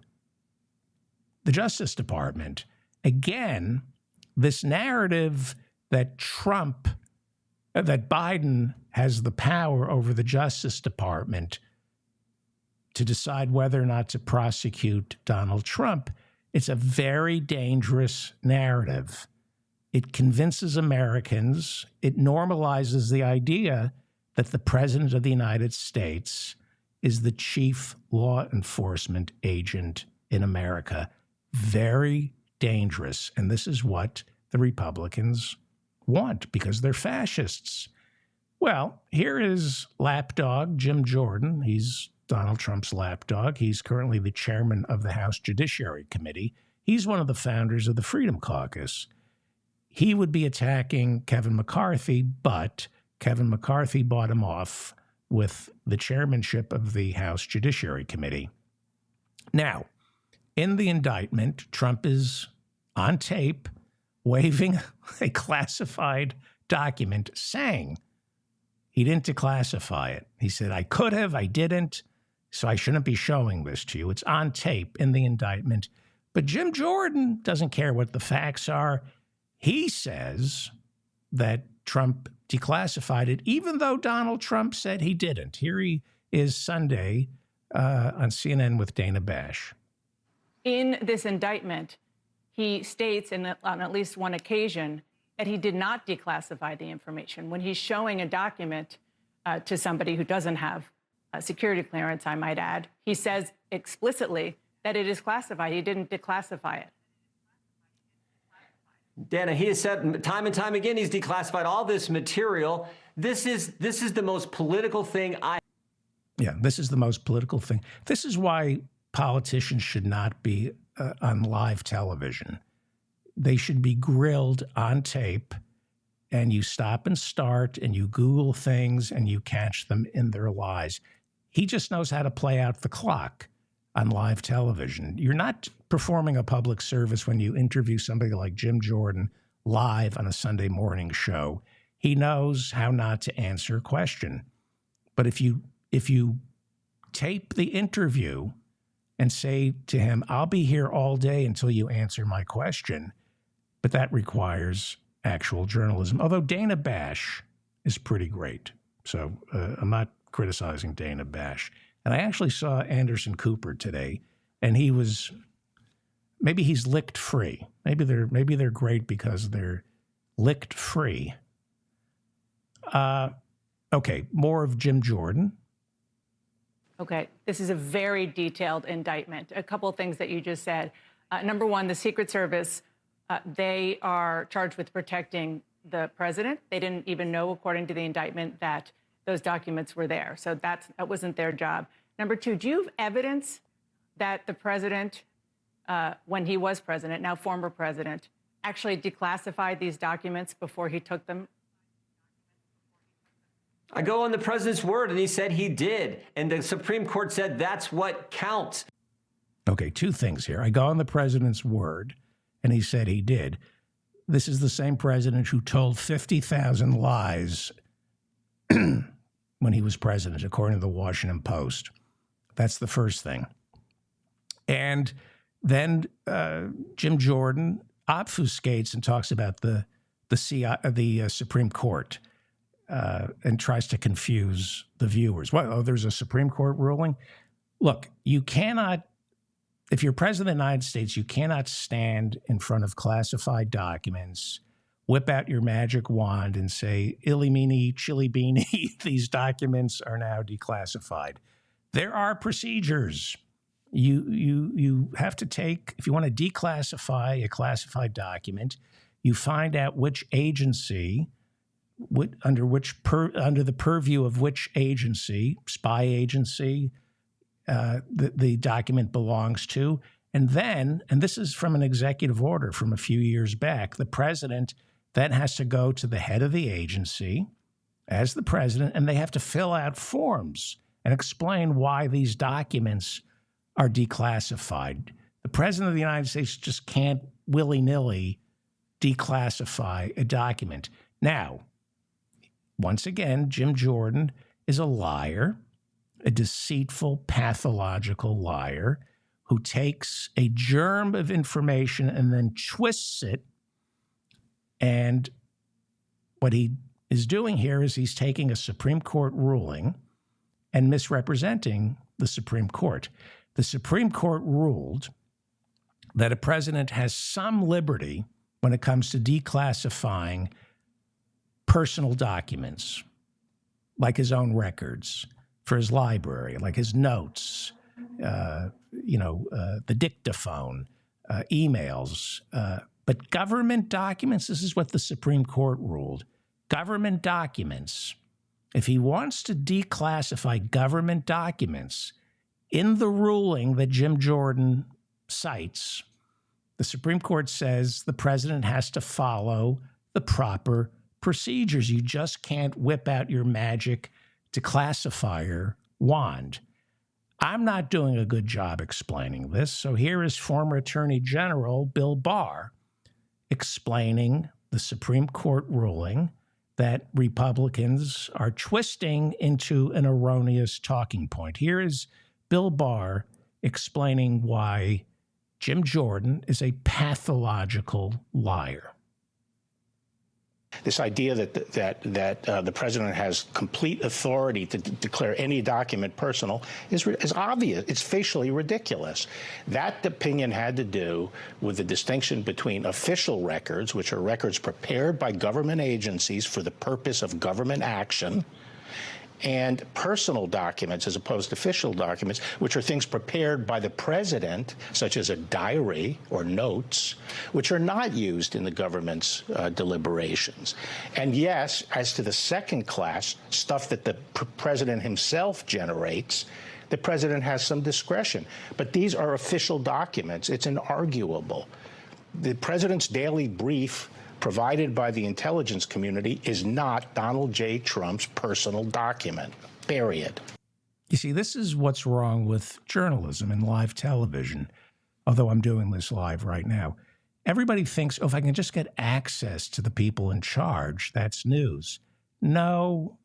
the Justice Department. Again, this narrative that Biden has the power over the Justice Department to decide whether or not to prosecute Donald Trump, it's a very dangerous narrative. It convinces Americans, it normalizes the idea that the President of the United States is the chief law enforcement agent in America. Very dangerous. And this is what the Republicans want because they're fascists. Well, here is lapdog Jim Jordan. He's Donald Trump's lapdog. He's currently the chairman of the House Judiciary Committee. He's one of the founders of the Freedom Caucus. He would be attacking Kevin McCarthy, but Kevin McCarthy bought him off with the chairmanship of the House Judiciary Committee. Now, in the indictment, Trump is on tape waving a classified document saying he didn't declassify it. He said, I could have, I didn't, so I shouldn't be showing this to you. It's on tape in the indictment. But Jim Jordan doesn't care what the facts are. He says that Trump declassified it, even though Donald Trump said he didn't. Here he is Sunday on CNN with Dana Bash. In this indictment, he states on at least one occasion that he did not declassify the information. When he's showing a document to somebody who doesn't have a security clearance, I might add, he says explicitly that it is classified. He didn't declassify it. Dana, he has said time and time again he's declassified all this material. This is the most political thing this is the most political thing. This is why politicians should not be on live television. They should be grilled on tape, and you stop and start, and you Google things, and you catch them in their lies. He just knows how to play out the clock on live television. You're not performing a public service when you interview somebody like Jim Jordan live on a Sunday morning show. He knows how not to answer a question. But if you tape the interview and say to him, I'll be here all day until you answer my question, but that requires actual journalism. Although Dana Bash is pretty great. So I'm not criticizing Dana Bash. And I actually saw Anderson Cooper today, and he was, maybe he's licked free. Maybe they're great because they're licked free. Okay, more of Jim Jordan. Okay, this is a very detailed indictment. A couple of things that you just said. Number one, the Secret Service, they are charged with protecting the president. They didn't even know, according to the indictment, that those documents were there. So that wasn't their job. Number two, do you have evidence that the president, when he was president, now former president, actually declassified these documents before he took them? I go on the president's word, and he said he did. And the Supreme Court said that's what counts. Okay, two things here. I go on the president's word, and he said he did. This is the same president who told 50,000 lies when he was president, according to the Washington Post. That's the first thing. And then Jim Jordan obfuscates and talks about the Supreme Court and tries to confuse the viewers. There's a Supreme Court ruling? Look, you cannot, if you're president of the United States, you cannot stand in front of classified documents, whip out your magic wand and say, illy meeny, chili beanie, these documents are now declassified. There are procedures. You have to take, if you want to declassify a classified document, you find out which agency, under the purview of which agency, spy agency, the document belongs to. And then, and this is from an executive order from a few years back, the president then has to go to the head of the agency as the president, and they have to fill out forms and explain why these documents are declassified. The president of the United States just can't willy-nilly declassify a document. Now, once again, Jim Jordan is a liar, a deceitful, pathological liar who takes a germ of information and then twists it. And what he is doing here is he's taking a Supreme Court ruling and misrepresenting the Supreme Court. The Supreme Court ruled that a president has some liberty when it comes to declassifying personal documents, like his own records. for his library, like his notes, the dictaphone, emails. But government documents, this is what the Supreme Court ruled. Government documents, if he wants to declassify government documents, in the ruling that Jim Jordan cites, the Supreme Court says the president has to follow the proper procedures. You just can't whip out your magic declassifier wand. I'm not doing a good job explaining this, so here is former Attorney General Bill Barr explaining the Supreme Court ruling that Republicans are twisting into an erroneous talking point. Here is Bill Barr explaining why Jim Jordan is a pathological liar. This idea that the president has complete authority to declare any document personal is obvious. It's facially ridiculous. That opinion had to do with the distinction between official records, which are records prepared by government agencies for the purpose of government action, and personal documents as opposed to official documents, which are things prepared by the president, such as a diary or notes, which are not used in the government's deliberations. And yes, as to the second class, stuff that the president himself generates, the president has some discretion. But these are official documents. It's inarguable. The president's daily brief provided by the intelligence community is not Donald J. Trump's personal document, period. You see, this is what's wrong with journalism and live television, although I'm doing this live right now. Everybody thinks, oh, if I can just get access to the people in charge, that's news. No,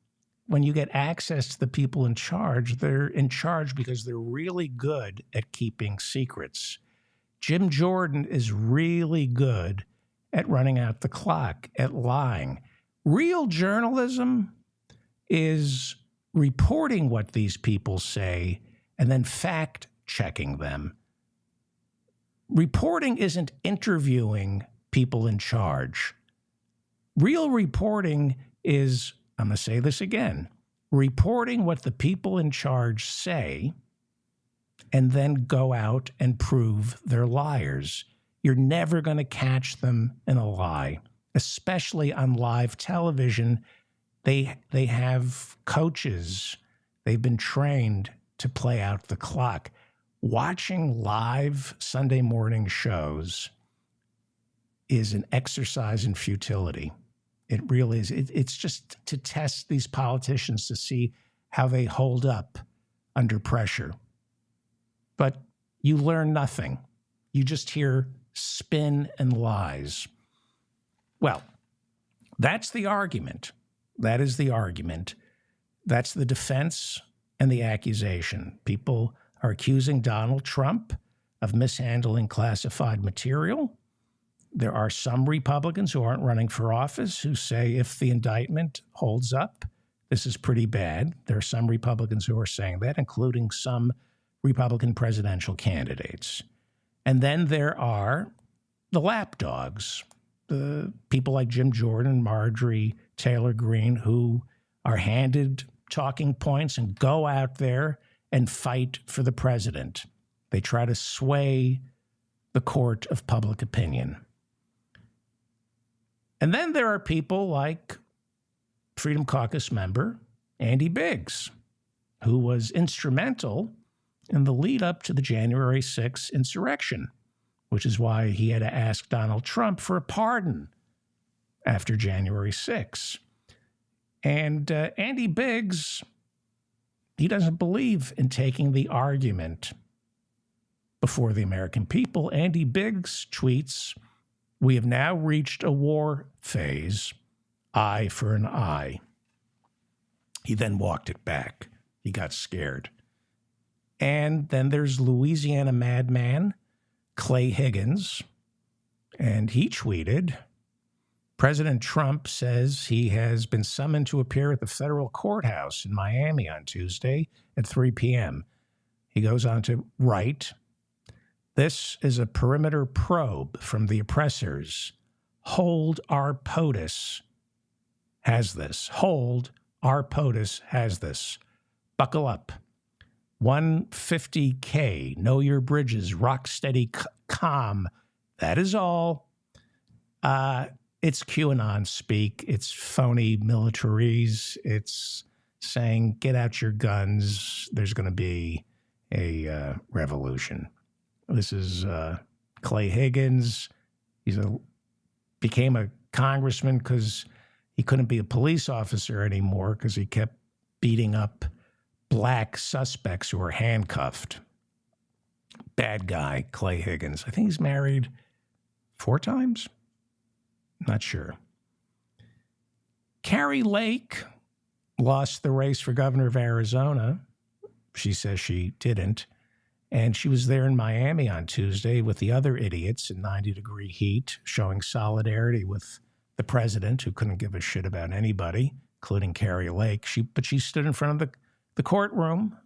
when you get access to the people in charge, they're in charge because they're really good at keeping secrets. Jim Jordan is really good at running out the clock, at lying. Real journalism is reporting what these people say and then fact-checking them. Reporting isn't interviewing people in charge. Real reporting is, I'm going to say this again, reporting what the people in charge say and then go out and prove they're liars. You're never going to catch them in a lie, especially on live television. They have coaches. They've been trained to play out the clock. Watching live Sunday morning shows is an exercise in futility. It really is. It's just to test these politicians to see how they hold up under pressure. But you learn nothing. You just hear spin and lies. Well, that's the argument. That is the argument. That's the defense and the accusation. People are accusing Donald Trump of mishandling classified material. There are some Republicans who aren't running for office who say if the indictment holds up, this is pretty bad. There are some Republicans who are saying that, including some Republican presidential candidates. And then there are the lapdogs, the people like Jim Jordan, Marjorie Taylor Greene, who are handed talking points and go out there and fight for the president. They try to sway the court of public opinion. And then there are people like Freedom Caucus member Andy Biggs, who was instrumental in the lead up to the January 6th insurrection, which is why he had to ask Donald Trump for a pardon after January 6th. And Andy Biggs, he doesn't believe in taking the argument before the American people. Andy Biggs tweets, "We have now reached a war phase, eye for an eye." He then walked it back. He got scared. And then there's Louisiana madman Clay Higgins, and he tweeted, President Trump says he has been summoned to appear at the federal courthouse in Miami on Tuesday at 3 p.m. He goes on to write, "This is a perimeter probe from the oppressors. Hold our POTUS has this. Hold our POTUS has this." Buckle up. 150K, know your bridges, rock steady, calm. That is all. It's QAnon speak. It's phony militaries. It's saying, get out your guns. There's going to be a revolution. This is Clay Higgins. Became a congressman because he couldn't be a police officer anymore because he kept beating up black suspects who were handcuffed. Bad guy, Clay Higgins. I think he's married 4 times. Not sure. Carrie Lake lost the race for governor of Arizona. She says she didn't. And she was there in Miami on Tuesday with the other idiots in 90-degree heat, showing solidarity with the president, who couldn't give a shit about anybody, including Carrie Lake. But she stood in front of the courtroom,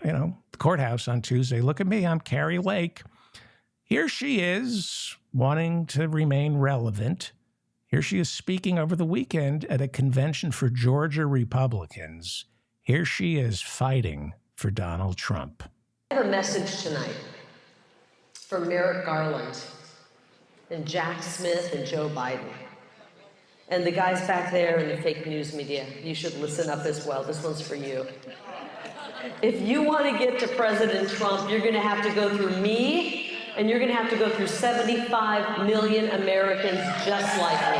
the courthouse on Tuesday. Look at me, I'm Carrie Lake. Here she is, wanting to remain relevant. Here she is speaking over the weekend at a convention for Georgia Republicans. Here she is fighting for Donald Trump. I have a message tonight from Merrick Garland and Jack Smith and Joe Biden. And the guys back there in the fake news media, you should listen up as well. This one's for you. If you want to get to President Trump, you're going to have to go through me, and you're going to have to go through 75 million Americans just like me.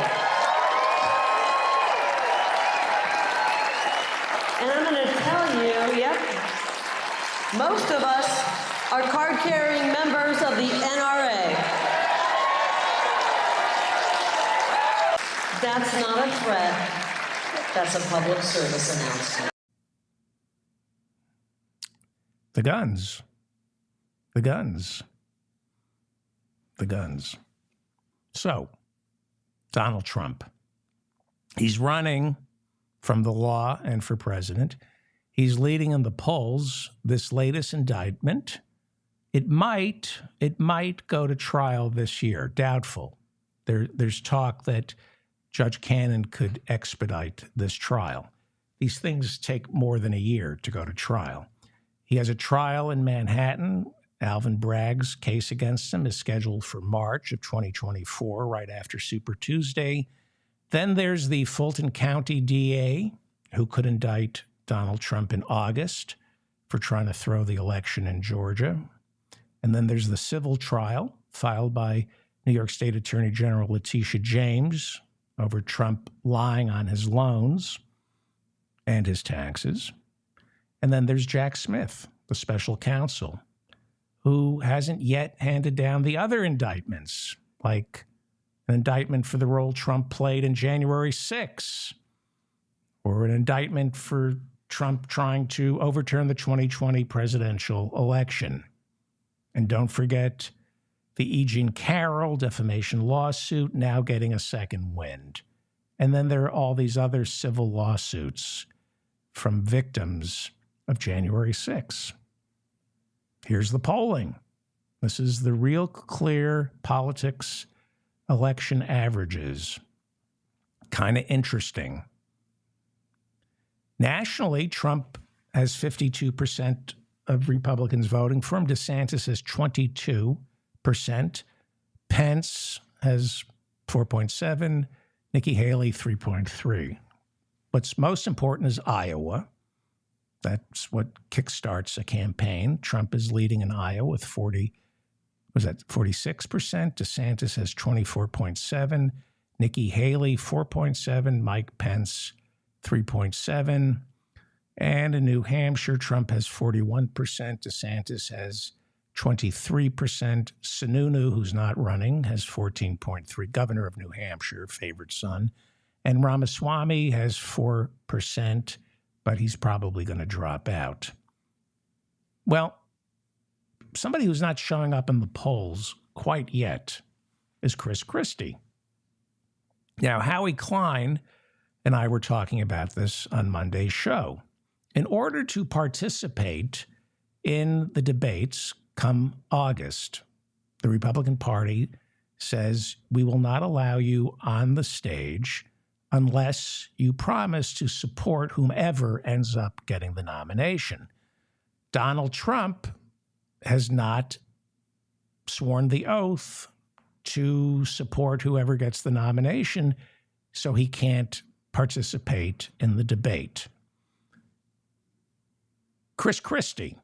And I'm going to tell you, most of us are card-carrying members of the NRA. That's not a threat. That's a public service announcement. The guns. The guns. The guns. So, Donald Trump. He's running from the law and for president. He's leading in the polls. This latest indictment, it might go to trial this year. Doubtful. There's talk that Judge Cannon could expedite this trial. These things take more than a year to go to trial. He has a trial in Manhattan. Alvin Bragg's case against him is scheduled for March of 2024, right after Super Tuesday. Then there's the Fulton County DA, who could indict Donald Trump in August for trying to throw the election in Georgia. And then there's the civil trial filed by New York State Attorney General Letitia James over Trump lying on his loans and his taxes. And then there's Jack Smith, the special counsel, who hasn't yet handed down the other indictments, like an indictment for the role Trump played in January 6, or an indictment for Trump trying to overturn the 2020 presidential election. And don't forget the E. Jean Carroll defamation lawsuit now getting a second wind. And then there are all these other civil lawsuits from victims of January 6. Here's the polling. This is the Real Clear Politics election averages. Kind of interesting. Nationally, Trump has 52% of Republicans voting for him. DeSantis has 22%. Pence has 4.7%. Nikki Haley, 3.3%. What's most important is Iowa. That's what kickstarts a campaign. Trump is leading in Iowa with 46%. DeSantis has 24.7%. Nikki Haley, 4.7%. Mike Pence, 3.7%. And in New Hampshire, Trump has 41%. DeSantis has 23%. Sununu, who's not running, has 14.3%. Governor of New Hampshire, favored son. And Ramaswamy has 4%, but he's probably going to drop out. Well, somebody who's not showing up in the polls quite yet is Chris Christie. Now, Howie Klein and I were talking about this on Monday's show. In order to participate in the debates come August, the Republican Party says we will not allow you on the stage unless you promise to support whomever ends up getting the nomination. Donald Trump has not sworn the oath to support whoever gets the nomination, so he can't participate in the debate. Chris Christie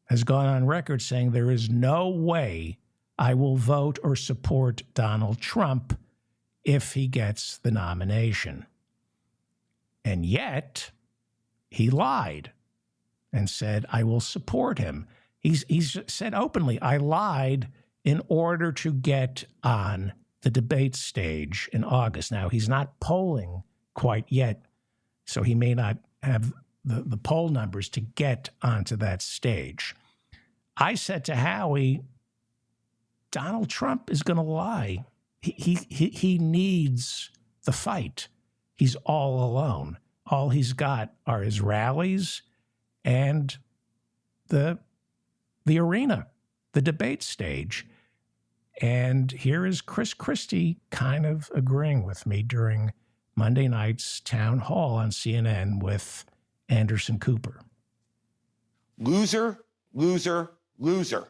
has gone on record saying there is no way I will vote or support Donald Trump if he gets the nomination. And yet, he lied and said, I will support him. He's said openly, I lied in order to get on the debate stage in August. Now, he's not polling quite yet, so he may not have the poll numbers to get onto that stage. I said to Howie, Donald Trump is going to lie. He needs the fight. He's all alone. All he's got are his rallies and the arena, the debate stage. And here is Chris Christie kind of agreeing with me during Monday night's town hall on CNN with Anderson Cooper. Loser, loser, loser.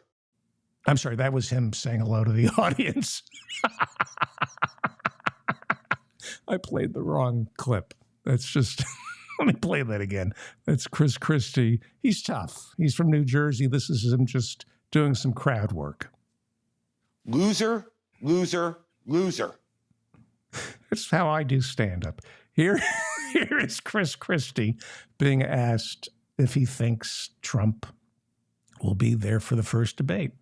I'm sorry, that was him saying hello to the audience. I played the wrong clip. That's just, let me play that again. That's Chris Christie. He's tough. He's from New Jersey. This is him just doing some crowd work. Loser, loser, loser. That's how I do stand-up. Here is Chris Christie being asked if he thinks Trump will be there for the first debate.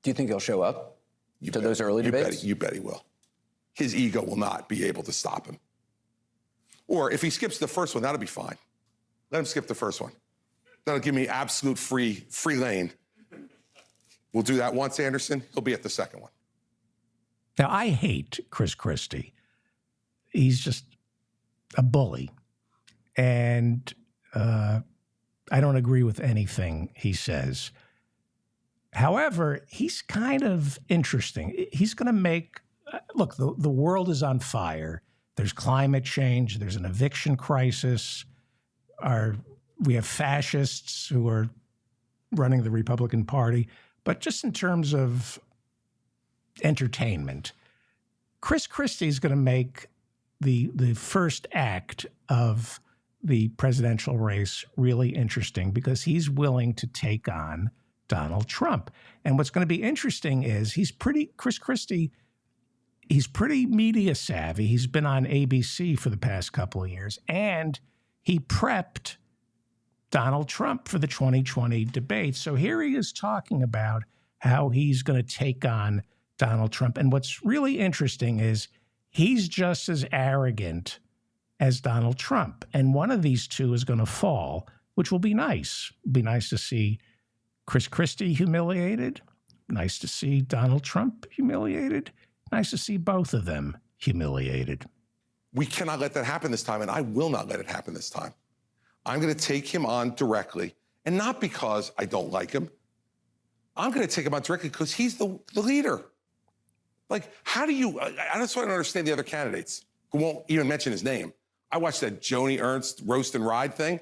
Do you think he'll show up to those early debates? You bet he will. His ego will not be able to stop him. Or if he skips the first one, that'll be fine. Let him skip the first one. That'll give me absolute free lane. We'll do that once, Anderson. He'll be at the second one. Now, I hate Chris Christie. He's just a bully. And I don't agree with anything he says. However, he's kind of interesting. He's going to make, look, the world is on fire. There's climate change. There's an eviction crisis. We have fascists who are running the Republican Party. But just in terms of entertainment, Chris Christie is going to make the first act of the presidential race really interesting because he's willing to take on Donald Trump. And what's going to be interesting is Chris Christie, he's pretty media savvy. He's been on ABC for the past couple of years, and he prepped Donald Trump for the 2020 debate. So here he is talking about how he's going to take on Donald Trump. And what's really interesting is he's just as arrogant as Donald Trump. And one of these two is going to fall, which will be nice. It'll be nice to see Chris Christie humiliated. Nice to see Donald Trump humiliated. Nice to see both of them humiliated. We cannot let that happen this time, and I will not let it happen this time. I'm going to take him on directly, and not because I don't like him. I'm going to take him on directly because he's the leader. Like, how do you, I just don't understand the other candidates who won't even mention his name. I watched that Joni Ernst roast and ride thing.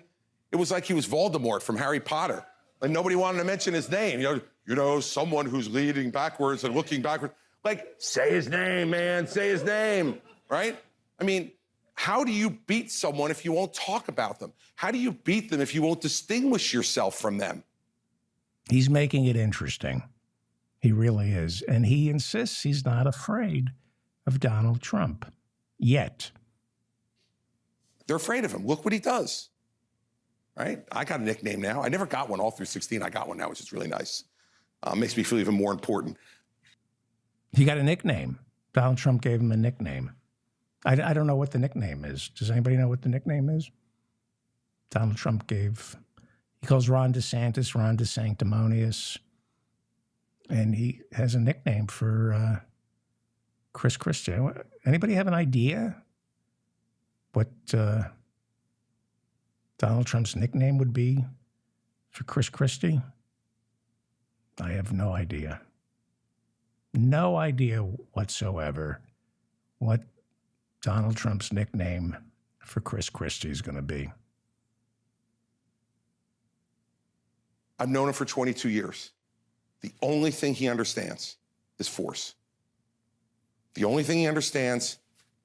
It was like he was Voldemort from Harry Potter. Like, nobody wanted to mention his name. You know, someone who's leading backwards and looking backwards. Like, say his name, man, say his name, right? I mean, how do you beat someone if you won't talk about them? How do you beat them if you won't distinguish yourself from them? He's making it interesting. He really is. And he insists he's not afraid of Donald Trump yet. They're afraid of him. Look what he does, right? I got a nickname now. I never got one all through 16. I got one now, which is really nice. Makes me feel even more important. He got a nickname. Donald Trump gave him a nickname. I don't know what the nickname is. Does anybody know what the nickname is? Donald Trump he calls Ron DeSantis Ron DeSanctimonious. And he has a nickname for Chris Christie. Anybody have an idea what Donald Trump's nickname would be for Chris Christie? I have no idea. No idea whatsoever what Donald Trump's nickname for Chris Christie is going to be? I've known him for 22 years. The only thing he understands is force. The only thing he understands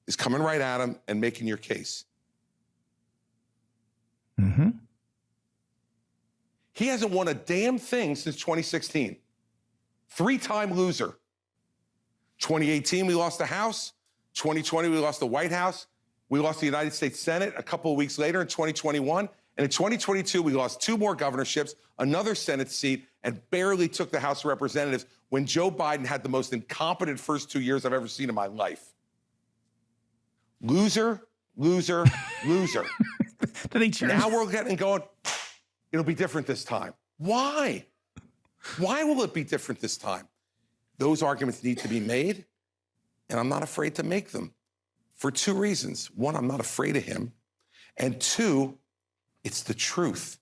is coming right at him and making your case. Mm-hmm. He hasn't won a damn thing since 2016. Three-time loser. 2018, we lost the House. 2020, we lost the White House. We lost the United States Senate a couple of weeks later in 2021. And in 2022, we lost 2 more governorships, another Senate seat, and barely took the House of Representatives when Joe Biden had the most incompetent first 2 years I've ever seen in my life. Loser, loser, loser. Now we're getting going, it'll be different this time. Why? Why will it be different this time? Those arguments need to be made, and I'm not afraid to make them for 2 reasons. 1, I'm not afraid of him, and 2, it's the truth.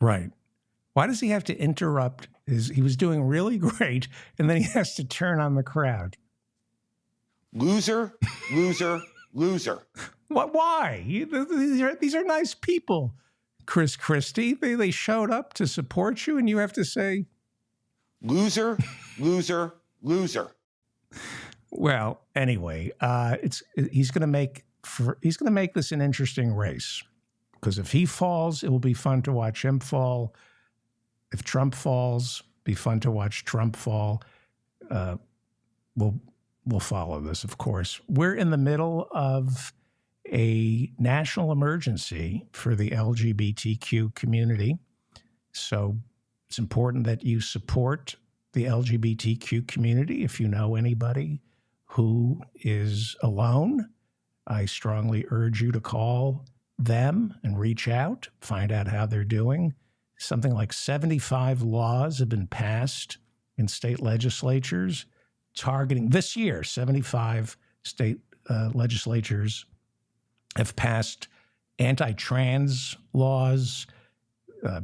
Right. Why does he have to interrupt? He was doing really great, and then he has to turn on the crowd. Loser, loser, loser. What? Why? These are nice people, Chris Christie. They showed up to support you, and you have to say, loser, loser, loser. Well, anyway, he's going to make this an interesting race, because if he falls, it will be fun to watch him fall. If Trump falls, be fun to watch Trump fall. We'll follow this, of course. We're in the middle of a national emergency for the LGBTQ community. So it's important that you support the LGBTQ community. If you know anybody who is alone, I strongly urge you to call them and reach out, find out how they're doing. Something like 75 laws have been passed in state legislatures targeting this year. 75 state legislatures have passed anti-trans laws,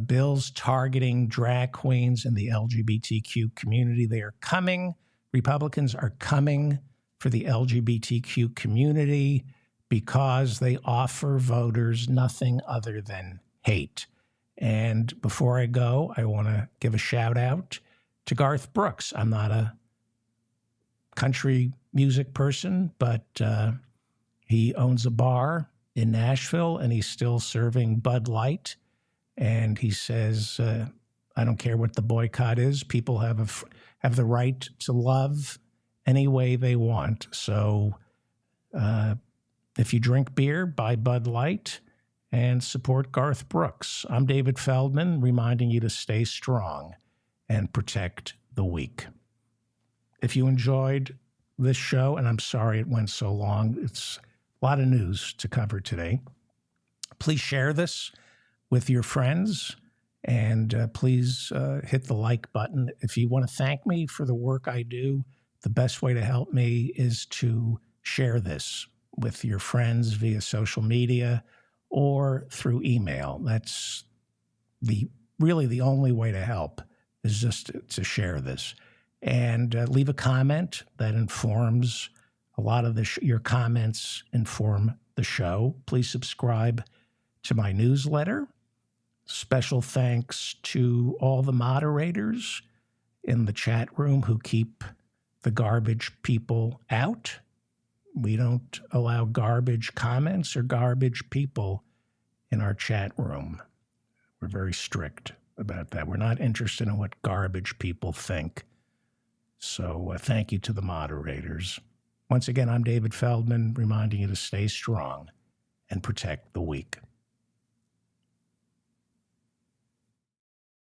bills targeting drag queens and the LGBTQ community. They are coming. Republicans are coming for the LGBTQ community because they offer voters nothing other than hate. And before I go, I want to give a shout out to Garth Brooks. I'm not a country music person, but he owns a bar in Nashville, and he's still serving Bud Light. And he says, I don't care what the boycott is. People have the right to love any way they want. So if you drink beer, buy Bud Light and support Garth Brooks. I'm David Feldman, reminding you to stay strong and protect the weak. If you enjoyed this show, and I'm sorry it went so long, it's a lot of news to cover today, please share this with your friends, and please hit the like button. If you want to thank me for the work I do, the best way to help me is to share this with your friends via social media or through email. That's really the only way to help, is just to share this. And leave a comment that informs a lot of your comments inform the show. Please subscribe to my newsletter. Special thanks to all the moderators in the chat room who keep the garbage people out. We don't allow garbage comments or garbage people in our chat room. We're very strict about that. We're not interested in what garbage people think. So thank you to the moderators. Once again, I'm David Feldman, reminding you to stay strong and protect the weak.